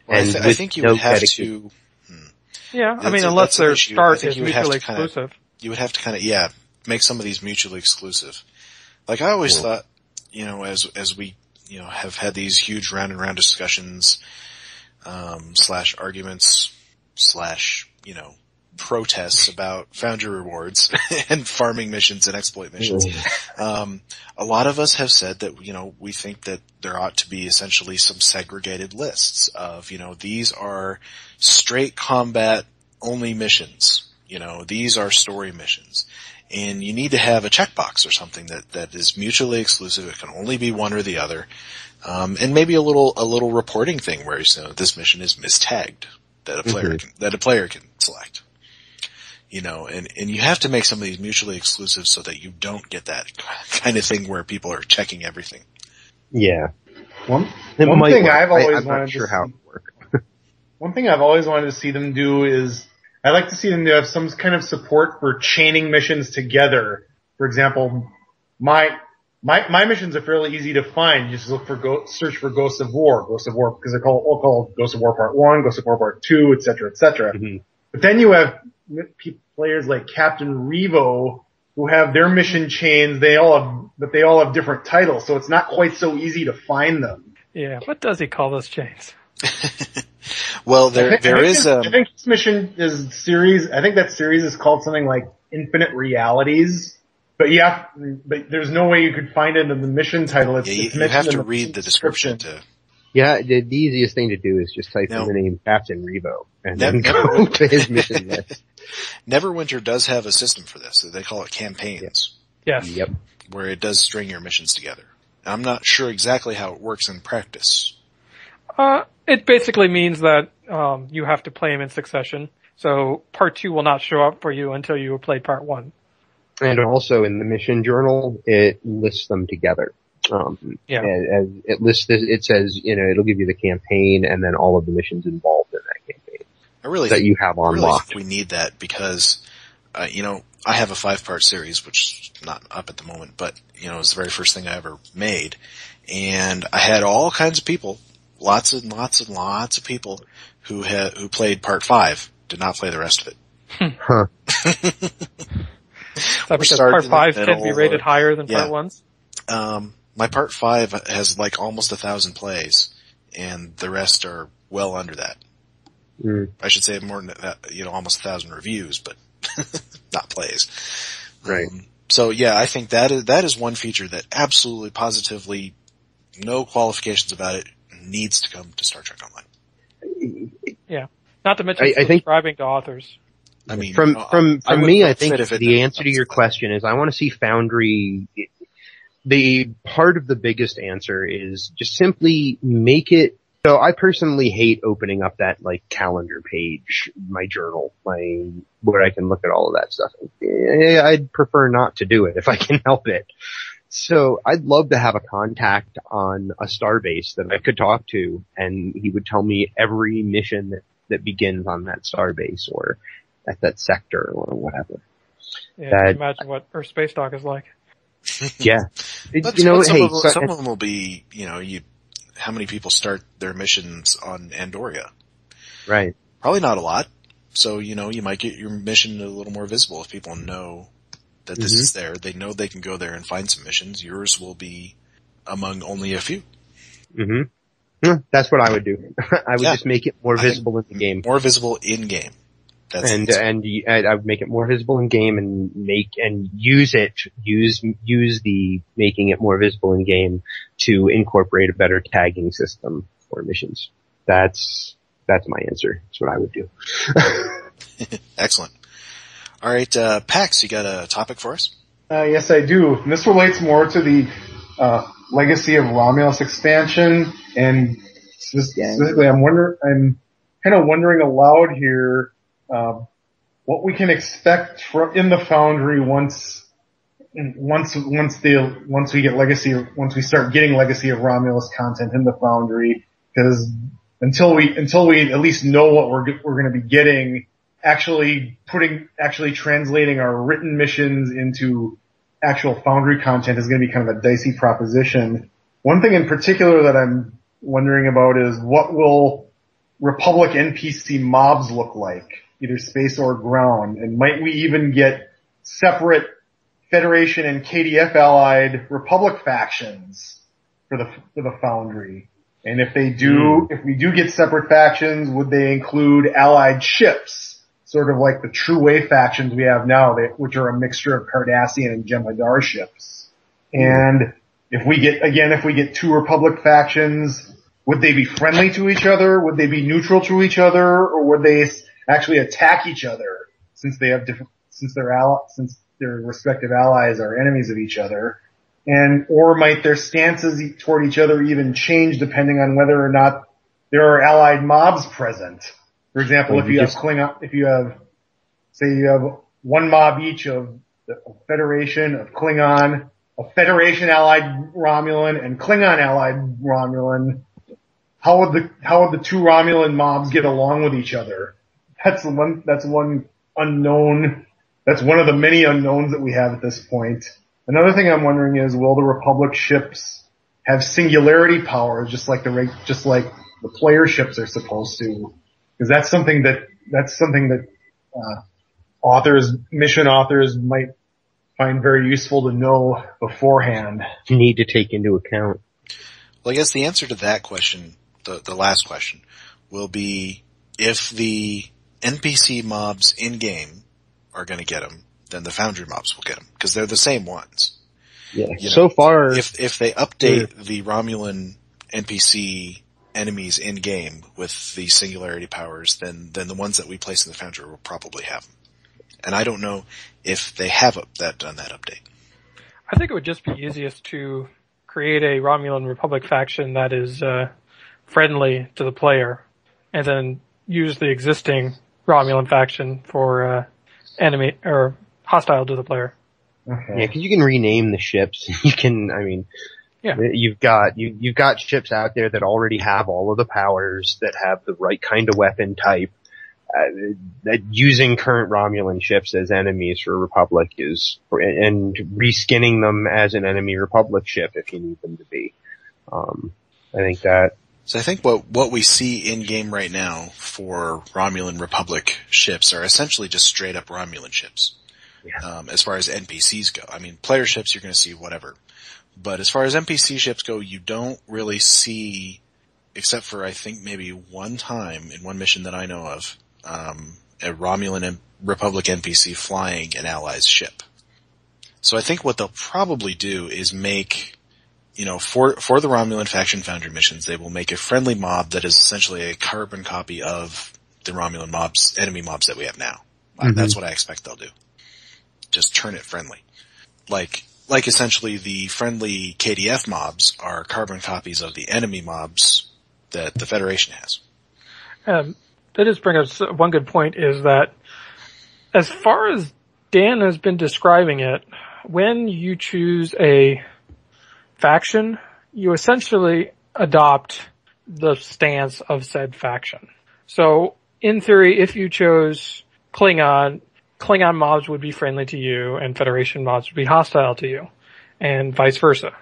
Well, I think you would have to. Yeah, I mean, unless their start is mutually exclusive. You would have to kind of, make some of these mutually exclusive. Like I always thought, as we, have had these huge round and round discussions, / arguments, / protests about Foundry rewards and farming missions and exploit missions. A lot of us have said that, we think that there ought to be essentially some segregated lists of, these are straight combat only missions. These are story missions. And you need to have a checkbox or something that is mutually exclusive. It can only be one or the other. And maybe a little reporting thing where, this mission is mistagged that a player can select. And you have to make some of these mutually exclusive so that you don't get that kind of thing where people are checking everything. Yeah. One thing I've always wanted to how it work. One thing I've always wanted to see them do is, I'd like to see them have some kind of support for chaining missions together. For example, my missions are fairly easy to find. You just search for Ghosts of War because they're called Ghosts of War Part 1, Ghosts of War Part 2, etc., etc. Mm-hmm. But then you have players like Captain Revo who have their mission chains. They all have different titles, so it's not quite so easy to find them. Yeah, what does he call those chains? Well, I think this mission is series. I think that series is called something like Infinite Realities. But there's no way you could find it in the mission title. You have to read the description to. Yeah, the easiest thing to do is just type in the name Captain Revo and then go to his mission list. Neverwinter does have a system for this. They call it campaigns. Yes. Yep. Where it does string your missions together. I'm not sure exactly how it works in practice. It basically means that you have to play them in succession. So Part 2 will not show up for you until you have played Part 1. And also in the mission journal, it lists them together. As it lists this, it says, it'll give you the campaign and then all of the missions involved in that campaign. I really you have on lock. We need that because, I have a 5-part series, which is not up at the moment, but, it's the very first thing I ever made. And I had all kinds of people, lots and lots and lots of people who played Part 5, did not play the rest of it. Huh. Because Part 5 can be rated higher than Part 1's? My Part 5 has like almost 1,000 plays, and the rest are well under that. I should say more than that, almost 1,000 reviews, but not plays. Right. So yeah, I think that is one feature that absolutely, positively, no qualifications about it, needs to come to Star Trek Online. Yeah. Not to mention subscribing to authors. I mean, from me, I think the answer to your question is I want to see Foundry the part of the biggest answer is just simply make it. So I personally hate opening up that like calendar page, my journal, where I can look at all of that stuff. I'd prefer not to do it if I can help it. So I'd love to have a contact on a starbase that I could talk to, and he would tell me every mission that begins on that starbase or at that sector or whatever. Yeah, imagine what Earth Space Dock is like. Yeah. But some of them will be, how many people start their missions on Andoria? Right. Probably not a lot. So, you might get your mission a little more visible if people know that this is there. They know they can go there and find some missions. Yours will be among only a few. Mm-hmm. Yeah, that's what I would do. I would just make it more visible in the game. More visible in game. And I would make it more visible in game and use the making it more visible in game to incorporate a better tagging system for missions. That's my answer. That's what I would do. Excellent. All right, Pax, you got a topic for us? Yes, I do. And this relates more to the Legacy of Romulus expansion, and specifically, I'm kind of wondering aloud here what we can expect in the Foundry once we start getting Legacy of Romulus content in the Foundry, because until we at least know what we're going to be getting, actually translating our written missions into actual Foundry content is going to be kind of a dicey proposition. One thing in particular that I'm wondering about is what will Republic NPC mobs look like, either space or ground, and might we even get separate Federation and KDF allied Republic factions for the Foundry? And if we do get separate factions, would they include allied ships? Sort of like the True Way factions we have now, which are a mixture of Cardassian and Jem'Hadar ships. And if we get two Republic factions, would they be friendly to each other? Would they be neutral to each other? Or would they actually attack each other since their respective allies are enemies of each other? Or might their stances toward each other even change depending on whether or not there are allied mobs present? For example, if you have one mob each of the Federation, of Klingon, a Federation allied Romulan, and Klingon allied Romulan, how would the two Romulan mobs get along with each other? That's one unknown. That's one of the many unknowns that we have at this point. Another thing I'm wondering is, will the Republic ships have singularity powers just like the player ships are supposed to? Because that's something that mission authors might find very useful to know beforehand. You need to take into account. Well, I guess the answer to that question, the last question, will be if the NPC mobs in game are going to get them, then the Foundry mobs will get them because they're the same ones. Yeah. So far, if they update the Romulan NPC enemies in game with the singularity powers, then the ones that we place in the Foundry will probably have them. And I don't know if they have done that update. I think it would just be easiest to create a Romulan Republic faction that is friendly to the player, and then use the existing Romulan faction for enemy or hostile to the player. Okay. Yeah, because you can rename the ships. You've got ships out there that already have all of the powers, that have the right kind of weapon type. That using current Romulan ships as enemies for Republic and reskinning them as an enemy Republic ship if you need them to be. I think that. So I think what we see in game right now for Romulan Republic ships are essentially just straight up Romulan ships. Yeah. As far as NPCs go. I mean, player ships you're going to see whatever. But as far as NPC ships go, you don't really see, except for I think maybe one time in one mission that I know of, a Romulan Republic NPC flying an ally's ship. So I think what they'll probably do is make, for the Romulan faction Foundry missions, they will make a friendly mob that is essentially a carbon copy of the Romulan enemy mobs that we have now. Mm-hmm. That's what I expect they'll do. Just turn it friendly. Like like essentially the friendly KDF mobs are carbon copies of the enemy mobs that the Federation has. That does bring us one good point is that as far as Dan has been describing it, when you choose a faction, you essentially adopt the stance of said faction. So, in theory, if you chose Klingon mobs would be friendly to you and Federation mobs would be hostile to you, and vice versa.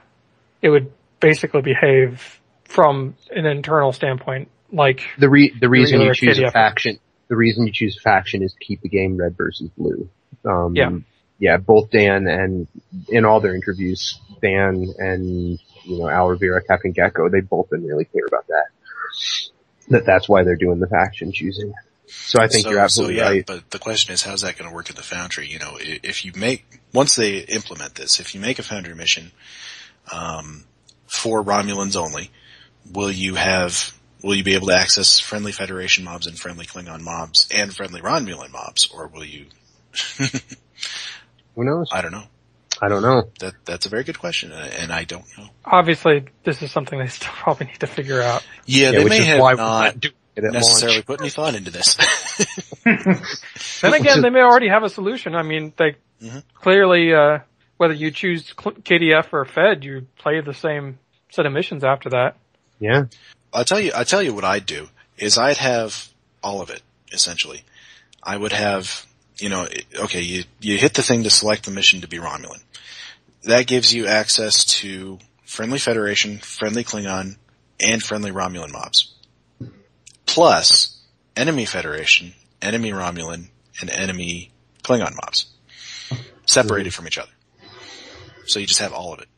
It would basically behave from an internal standpoint like the reason you choose KDF. a faction. The reason you choose a faction is to keep the game red versus blue. Yeah, both Dan and in all their interviews, Dan and Al Rivera, Captain Gecko, they've both been really clear about that. That's why they're doing the faction choosing. So I think you're absolutely right. But the question is, how's that going to work in the Foundry? If you once they implement this, if you make a Foundry mission, for Romulans only, will you be able to access friendly Federation mobs and friendly Klingon mobs and friendly Romulan mobs, or will you? Who knows? I don't know. That's a very good question, and I don't know. Obviously, this is something they still probably need to figure out. Yeah, they may have not necessarily put any thought into this. Then again, they may already have a solution. I mean, they clearly, whether you choose KDF or Fed, you play the same set of missions after that. Yeah. I'll tell you what I'd do is I'd have all of it, essentially. I would have, okay, you hit the thing to select the mission to be Romulan. That gives you access to friendly Federation, friendly Klingon, and friendly Romulan mobs. Plus, enemy Federation, enemy Romulan, and enemy Klingon mobs. Separated from each other. So you just have all of it.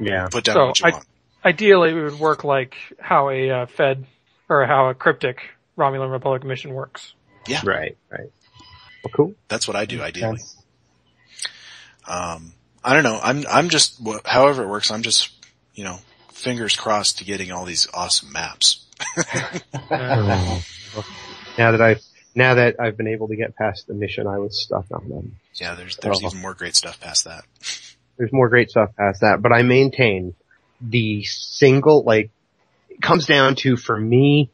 Yeah. Put down what you want. Ideally, it would work like how a Fed, or how a cryptic Romulan Republic mission works. Yeah. Right. Well, cool. That's what I do, ideally. I don't know. I'm just, however it works, I'm just, fingers crossed to getting all these awesome maps. Now that I've been able to get past the mission I was stuck on them. Yeah, there's even more great stuff past that. There's more great stuff past that, but I maintain the single, it comes down to, for me,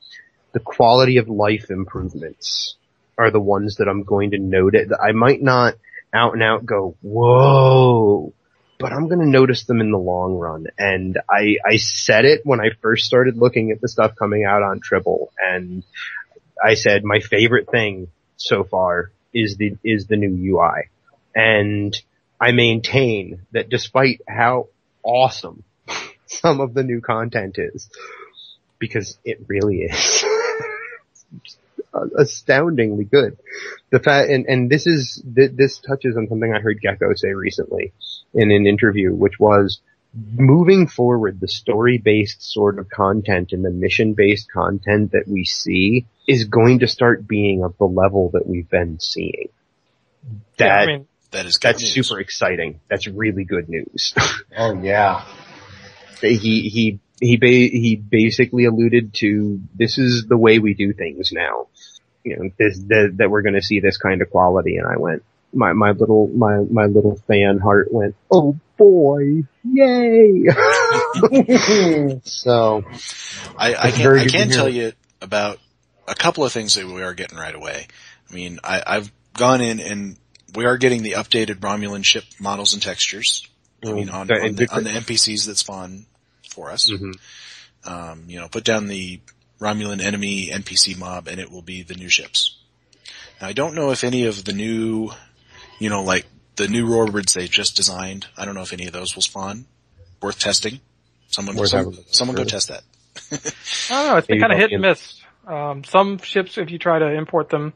the quality of life improvements are the ones that I'm going to note it. I might not out and out go, whoa, but I'm going to notice them in the long run. And I said it when I first started looking at the stuff coming out on Tribble, and I said my favorite thing so far is the new UI. And I maintain that despite how awesome some of the new content is, because it really is astoundingly good. The fact, and this touches on something I heard Gecko say recently in an interview, which was moving forward, the story-based sort of content and the mission-based content that we see is going to start being of the level that we've been seeing. That's super exciting. That's really good news. Oh yeah. He basically alluded to, this is the way we do things now. That we're going to see this kind of quality. And I went, my little fan heart went, oh boy, yay! So, I can tell you about a couple of things that we are getting right away. I mean, I've gone in and we are getting the updated Romulan ship models and textures. I mean, on the NPCs that spawn for us. Mm-hmm. Put down the Romulan enemy NPC mob and it will be the new ships. Now, I don't know if any of the new, the new Rorbirds they just designed, I don't know if any of those will spawn. Worth testing. Someone go test that. I don't know, it's been kind of hit and miss. Some ships, if you try to import them,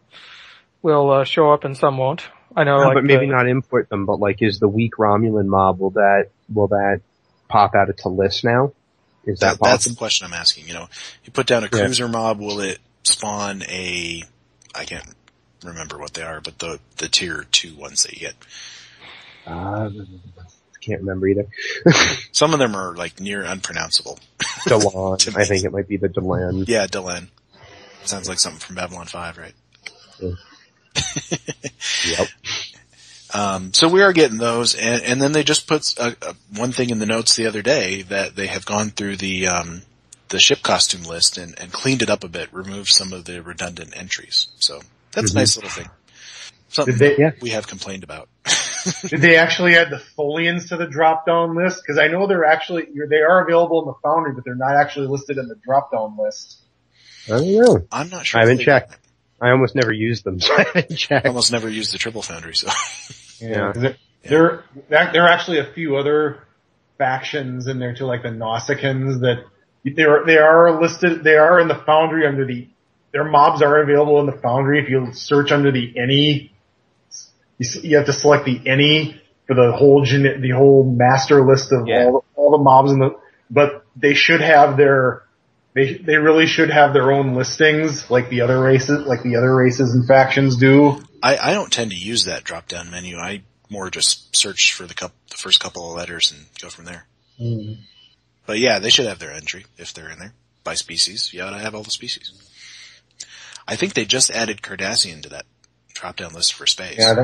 will show up and some won't. I know, but maybe not import them, but is the weak Romulan mob, will that pop out of Talis now? Is that possible? That's the question I'm asking. You put down a cruiser mob, will it spawn I can't remember what they are, but the tier 2 ones that you get. Can't remember either. Some of them are near unpronounceable. Delan. I think it might be the Delan. Yeah, Delan. Sounds like something from Babylon 5, right? Yeah. Yep. So we are getting those, and then they just put one thing in the notes the other day that they have gone through the ship costume list and cleaned it up a bit, removed some of the redundant entries. So that's a nice little thing. Something we have complained about. Did they actually add the Tholians to the drop-down list? Because I know they are available in the Foundry, but they're not actually listed in the drop-down list. I don't know. I'm not sure. I haven't checked. I almost never used them, so I haven't checked. I almost never used the Triple Foundry, so. Yeah. There are actually a few other factions in there too, like the Nausicaans that they are listed, they are in the Foundry under their mobs are available in the Foundry. If you search under the any, you have to select the any for the whole master list of all the mobs but they should have they really should have their own listings like the other races and factions do. I don't tend to use that drop down menu. I more just search for the first couple of letters and go from there. Mm. But yeah, they should have their entry if they're in there by species. You ought to have all the species. I think they just added Cardassian to that drop-down list for space. And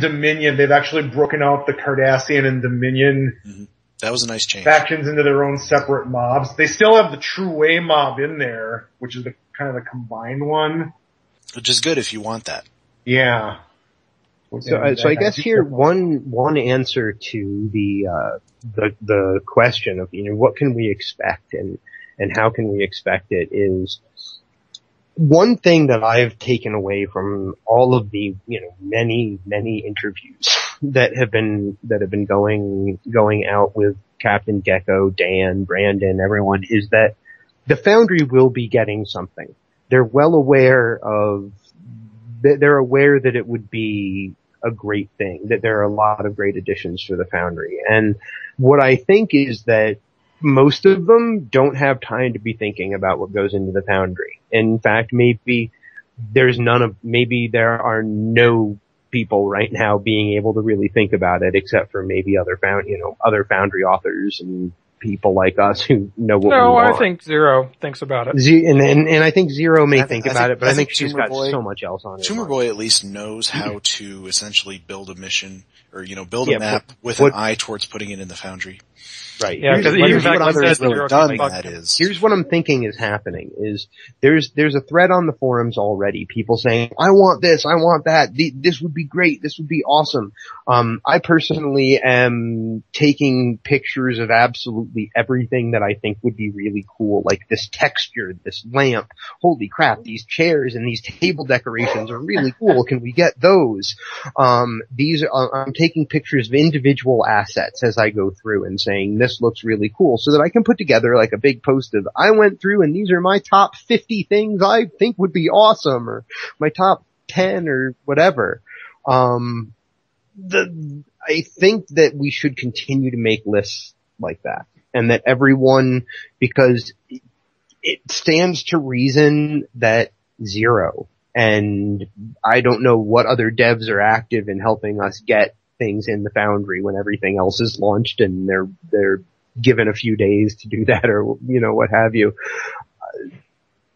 Dominion. They've actually broken out the Cardassian and Dominion. Mm-hmm. That was a nice change. Factions into their own separate mobs. They still have the True Way mob in there, which is kind of the combined one. Which is good if you want that. Yeah. So I guess here one answer to the question of what can we expect and how can we expect it is. One thing that I've taken away from all of the, many interviews that have been going out with Captain Gecko, Dan, Brandon, everyone is that the Foundry will be getting something. They're well aware that it would be a great thing, that there are a lot of great additions for the Foundry. And what I think is that most of them don't have time to be thinking about what goes into the Foundry. In fact, maybe there are no people right now being able to really think about it except for maybe other Foundry authors and people like us who know what we want. No, I think Zero thinks about it. And I think Zero may think about it, but I think she's got so much else on it. Tumor Boy at least knows how to essentially build a mission or, build a map with an eye towards putting it in the Foundry. Right. Yeah, because here's what I'm thinking is happening is there's a thread on the forums already. People saying, I want this, I want that, this would be great, this would be awesome. I personally am taking pictures of absolutely everything that I think would be really cool, like this texture, this lamp. Holy crap, these chairs and these table decorations are really cool. Can we get those? I'm taking pictures of individual assets as I go through and saying, this looks really cool, so that I can put together like a big post of, I went through and these are my top 50 things I think would be awesome, or my top 10 or whatever. I think that we should continue to make lists like that, and that everyone, because it stands to reason that Zero, and I don't know what other devs are active in helping us get things in the Foundry when everything else is launched and they're given a few days to do that, or what have you.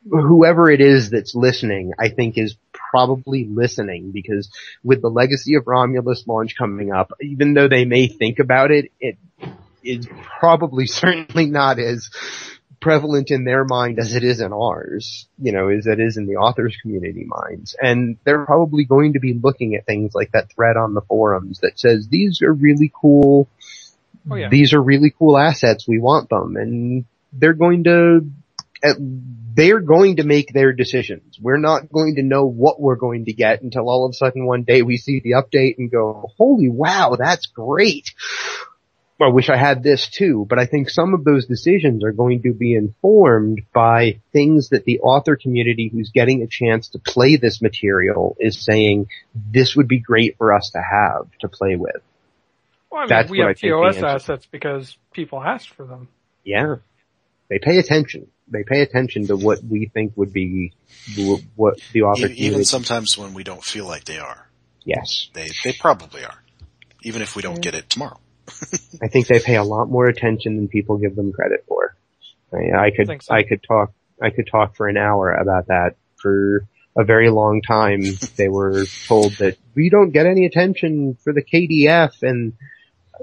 Whoever it is that's listening, I think is probably listening, because with the Legacy of Romulus launch coming up, even though they may think about it, it is probably certainly not as prevalent in their mind as it is in ours, as it is in the authors community minds. And they're probably going to be looking at things like that thread on the forums that says, these are really cool, these are really cool assets, we want them. And they're going to make their decisions. We're not going to know what we're going to get until all of a sudden one day we see the update and go, holy wow, that's great. I wish I had this too, but I think some of those decisions are going to be informed by things that the author community who's getting a chance to play this material is saying, this would be great for us to have to play with. Well, we have TOS assets because people asked for them. Yeah. They pay attention. They pay attention to what we think would be what the author community. Even sometimes when we don't feel like they are. Yes. They probably are. Even if we don't get it tomorrow. I think they pay a lot more attention than people give them credit for. I could talk for an hour about that for a very long time, they were told that we don't get any attention for the KDF, and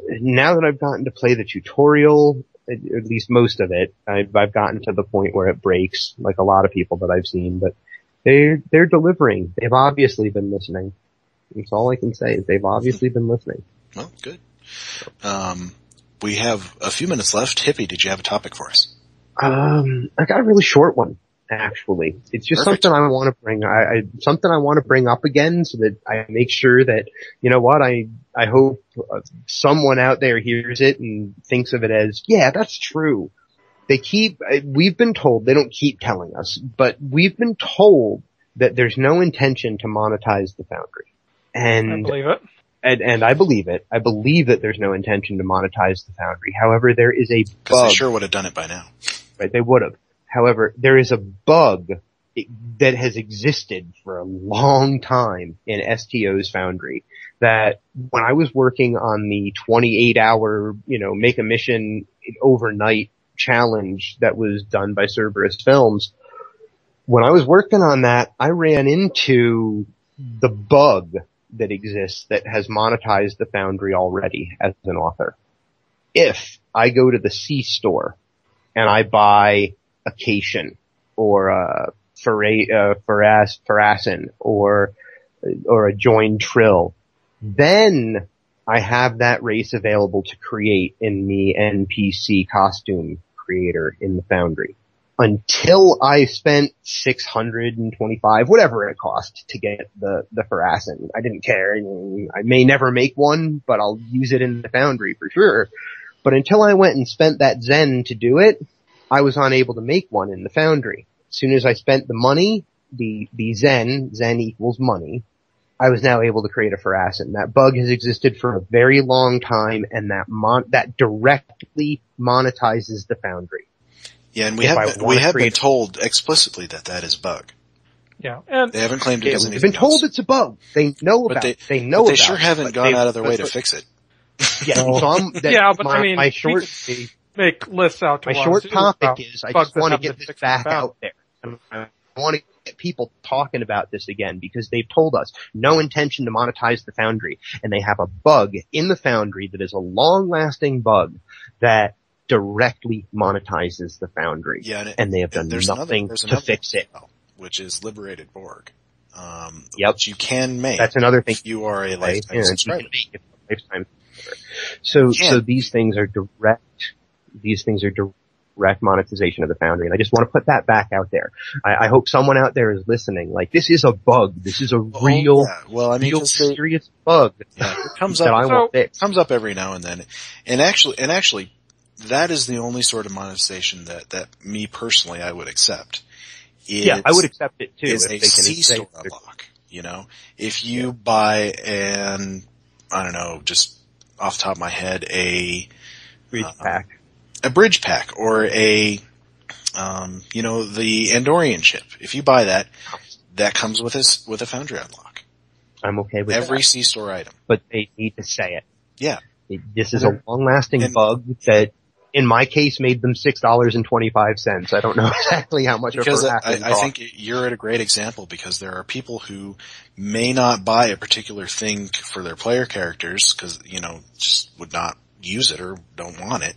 now that I've gotten to play the tutorial, at least most of it, I've gotten to the point where it breaks, like a lot of people that I've seen, but they're delivering. They've obviously been listening. That's all I can say, is they've obviously been listening. Well, good. We have a few minutes left. Hippie, did you have a topic for us? I got a really short one, actually. It's just Perfect. something I want to bring, something I want to bring up again so that I make sure that, you know what, I hope someone out there hears it and thinks of it as, yeah, that's true. We've been told, they don't keep telling us, but we've been told that there's no intention to monetize the Foundry. And I believe it. And I believe it. I believe that there's no intention to monetize the Foundry. However, there is a bug. Because they sure would have done it by now. Right, they would have. However, there is a bug that has existed for a long time in STO's Foundry that when I was working on the 28-hour, make a mission overnight challenge that was done by Cerberus Films, when I was working on that, I ran into the bug that exists that has monetized the Foundry already as an author. If I go to the C-store and I buy a Cation or a Pharacin or a joined Trill, then I have that race available to create in the NPC costume creator in the Foundry. Until I spent $625, whatever it cost to get the Pharacin. I didn't care. I may never make one, but I'll use it in the Foundry for sure. But until I went and spent that Zen to do it, I was unable to make one in the Foundry. As soon as I spent the money, the Zen equals money, I was now able to create a Pharacin. That bug has existed for a very long time, and that directly monetizes the Foundry. Yeah, and we have been told explicitly that is a bug. Yeah, and they haven't claimed it as anything. They've been told it's a bug. They know about it. They know but they about sure it, haven't gone out of their way to fix it. Yeah, so my short make lists out to my short topic is I just want to get this back out there. I want to get people talking about this again because they've told us no intention to monetize the Foundry, and they have a bug in the Foundry that is a long-lasting bug that directly monetizes the Foundry. Yeah, and they have done nothing to fix it. Which is Liberated Borg. Yep. Which you can make. That's another thing. If you are a lifetime subscriber. So these things are direct monetization of the Foundry, and I just want to put that back out there. I hope someone out there is listening. Like, this is a bug. This is a real, real serious bug. Yeah, it comes that up. I want fixed. Comes up every now and then, and actually, that is the only sort of monetization that me personally I would accept. Yeah, I would accept it too. Is a C-store unlock. If you buy I don't know, just off the top of my head, a bridge pack, or the Andorian ship. If you buy that comes with a Foundry unlock. I'm okay with every C-store item. But they need to say it. Yeah. This is a long-lasting bug that, in my case, made them $6.25. I don't know exactly how much. Because I think you're at a great example, because there are people who may not buy a particular thing for their player characters because, just would not use it or don't want it,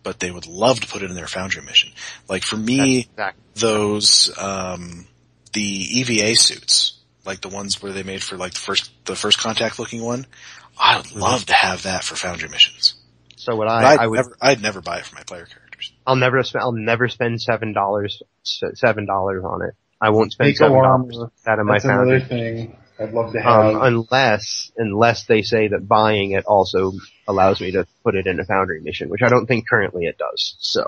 but they would love to put it in their Foundry mission. Like for me, those, the EVA suits, like the ones where they made for like the first contact looking one, I would love to have that for Foundry missions. So would I'd never buy it for my player characters. I'll never spend $7 on it. I won't spend $7 out of my Foundry. That's another thing I'd love to have. Unless they say that buying it also allows me to put it in a Foundry mission, which I don't think currently it does. So.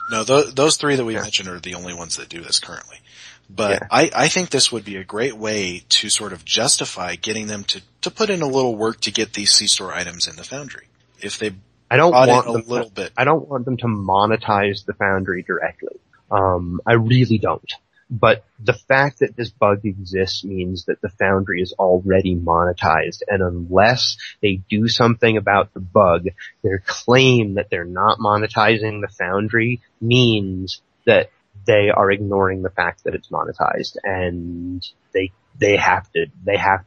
No, those three that we mentioned are the only ones that do this currently. But I think this would be a great way to sort of justify getting them to put in a little work to get these C-store items in the Foundry. If they I don't want them to monetize the Foundry directly. I really don't. But the fact that this bug exists means that the Foundry is already monetized, and unless they do something about the bug, their claim that they're not monetizing the Foundry means that they are ignoring the fact that it's monetized, and they have to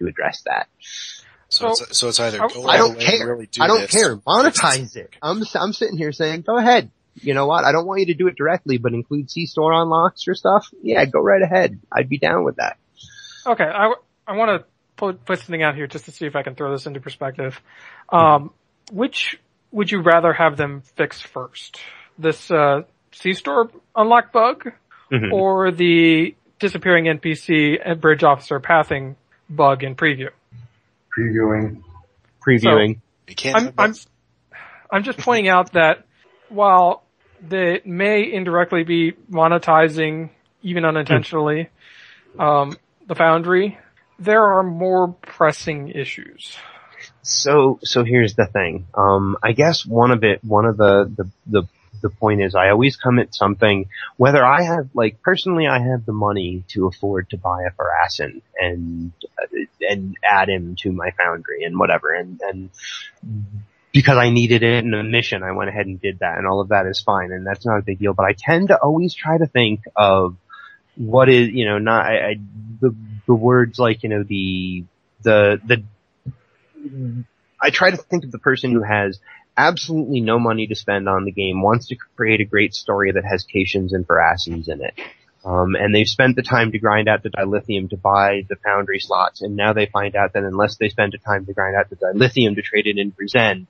address that. So it's either go all I don't the way care. and really do I don't this, care. Monetize it. I'm sitting here saying, go ahead. You know what? I don't want you to do it directly, but include C-Store unlocks for stuff. Yeah, go right ahead. I'd be down with that. Okay, I want to put something out here just to see if I can throw this into perspective. Which would you rather have them fix first? This C-Store unlock bug, or the disappearing NPC and bridge officer pathing bug in preview? Previewing. Previewing. So, you can't. I'm just pointing out that while they may indirectly be monetizing, even unintentionally, the Foundry, there are more pressing issues. So here's the thing. I guess one of the point is I always come at something, whether I have, like, personally I have the money to afford to buy a Pharassin and add him to my Foundry and whatever, and because I needed it in a mission, I went ahead and did that, and all of that is fine, and that's not a big deal, but I tend to always try to think of what is, the words like, I try to think of the person who has absolutely no money to spend on the game, wants to create a great story that has Cations and Pharasins in it. And they've spent the time to grind out the dilithium to buy the Foundry slots, and now they find out that unless they spend the time to grind out the dilithium to trade it in for Zen,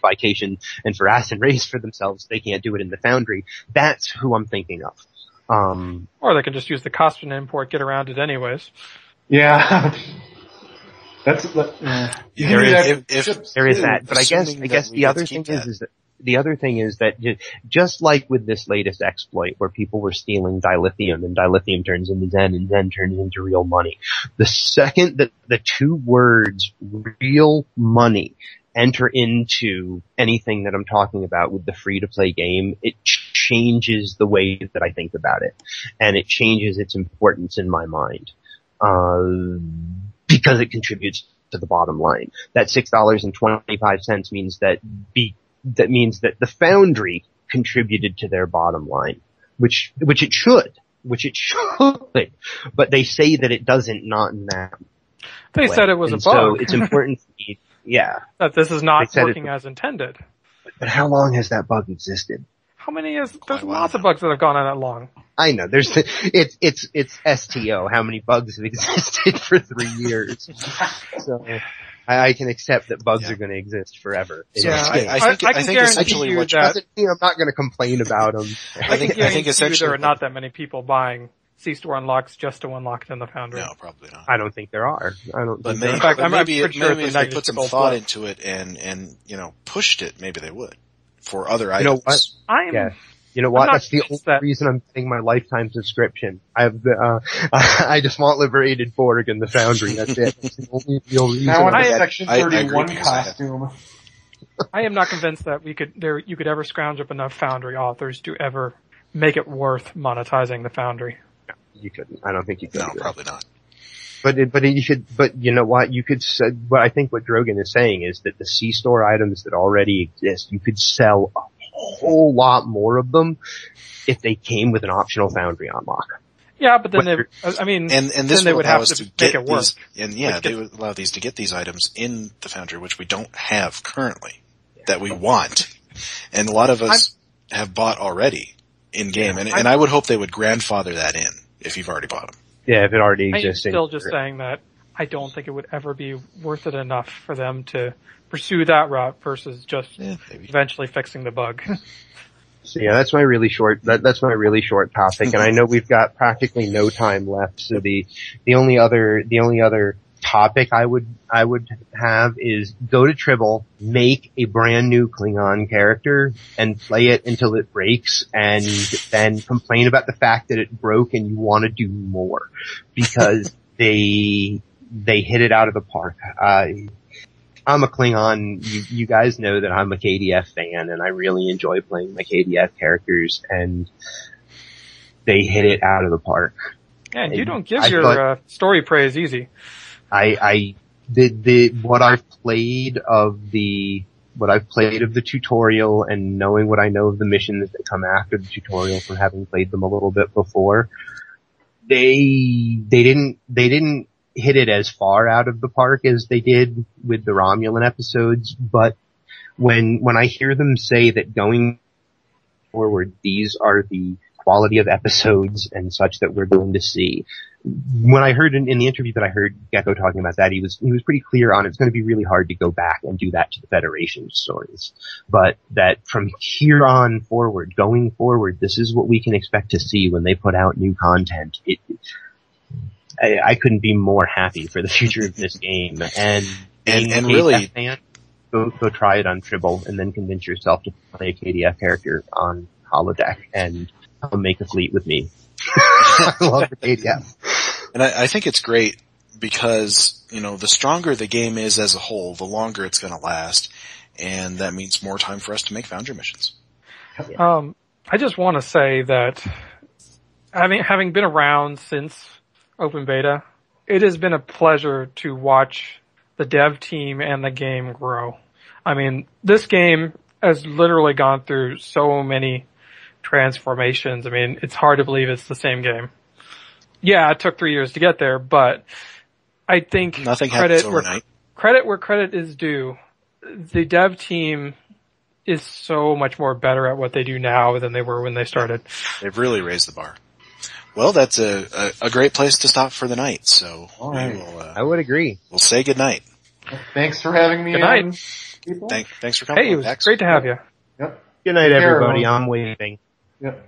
buy Cation and Pharassin raise for themselves, they can't do it in the Foundry. That's who I'm thinking of. Or they can just use the Cospin import, get around it anyways. Yeah. There is that, but I guess the other thing is that just like with this latest exploit where people were stealing dilithium and dilithium turns into Zen and Zen turns into real money, the second that the two words real money enter into anything that I'm talking about with the free-to-play game, it changes the way that I think about it, and it changes its importance in my mind. Because it contributes to the bottom line. That $6.25 means that the Foundry contributed to their bottom line, which it should, but they say that it doesn't, not in that They way. said it was and a bug. So it's important for me, that this is not working as intended. But how long has that bug existed? How many there's lots of bugs that have gone on that long. I know, it's STO, how many bugs have existed for 3 years. So, I can accept that bugs are gonna exist forever. So I think essentially what doesn't mean I'm not gonna complain about them. I think essentially there are not that many people buying C-Store unlocks just to unlock it in the Foundry. No, probably not. I don't think there are. But maybe if they put some thought into it and pushed it, maybe they would. For other items. You know what? You know what? That's the only reason I'm paying my lifetime subscription. I just want Liberated Borg in the Foundry. That's it. That's the only real reason. Now I have Section 31 costume. I am not convinced that you could ever scrounge up enough Foundry authors to ever make it worth monetizing the Foundry. No, you couldn't. I don't think you could. No, probably not. But you know what? You could. But I think what Drogan is saying is that the C-Store items that already exist, you could sell a whole lot more of them if they came with an optional Foundry unlock. Yeah, but then they would have to make it work. They would allow these to get these items in the Foundry, which we don't have currently, that we want, and a lot of us have bought already in game, and I would hope they would grandfather that in if you've already bought them. Yeah, if it already exists. I'm still just saying that I don't think it would ever be worth it enough for them to pursue that route versus just eventually fixing the bug. So yeah, that's my really short topic, and I know we've got practically no time left. So the only other topic I would have is go to Tribble, make a brand new Klingon character, and play it until it breaks, and then complain about the fact that it broke and you want to do more because they hit it out of the park. I'm a Klingon. You guys know that I'm a KDF fan, and I really enjoy playing my KDF characters, and they hit it out of the park. Yeah, and you don't give your story praise easy. What I've played of the what I've played of the tutorial and knowing what I know of the missions that come after the tutorial from having played them a little bit before, they didn't hit it as far out of the park as they did with the Romulan episodes, but when I hear them say that going forward, these are the quality of episodes and such that we're going to see. When I heard in the interview that I heard Gecko talking about that, he was pretty clear on it's going to be really hard to go back and do that to the Federation stories. But that from here on forward, going forward, this is what we can expect to see when they put out new content. I couldn't be more happy for the future of this game. And really, fan, go try it on Tribble and then convince yourself to play a KDF character on holodeck and come make a fleet with me. I love the KDF. And I think it's great because, the stronger the game is as a whole, the longer it's going to last. And that means more time for us to make Foundry missions. I just want to say that having been around since open beta, it has been a pleasure to watch the dev team and the game grow. I mean, this game has literally gone through so many transformations. I mean, it's hard to believe it's the same game. Yeah, it took 3 years to get there, but I think nothing happens overnight. Credit where credit is due. The dev team is so much more better at what they do now than they were when they started. They've really raised the bar. Well, that's a great place to stop for the night. So all right. I would agree. We'll say good night. Thanks for having me. Good night. People. Thanks for coming. Hey, it was great to have you. Yep. Good night, everybody. I'm waiting. Yep.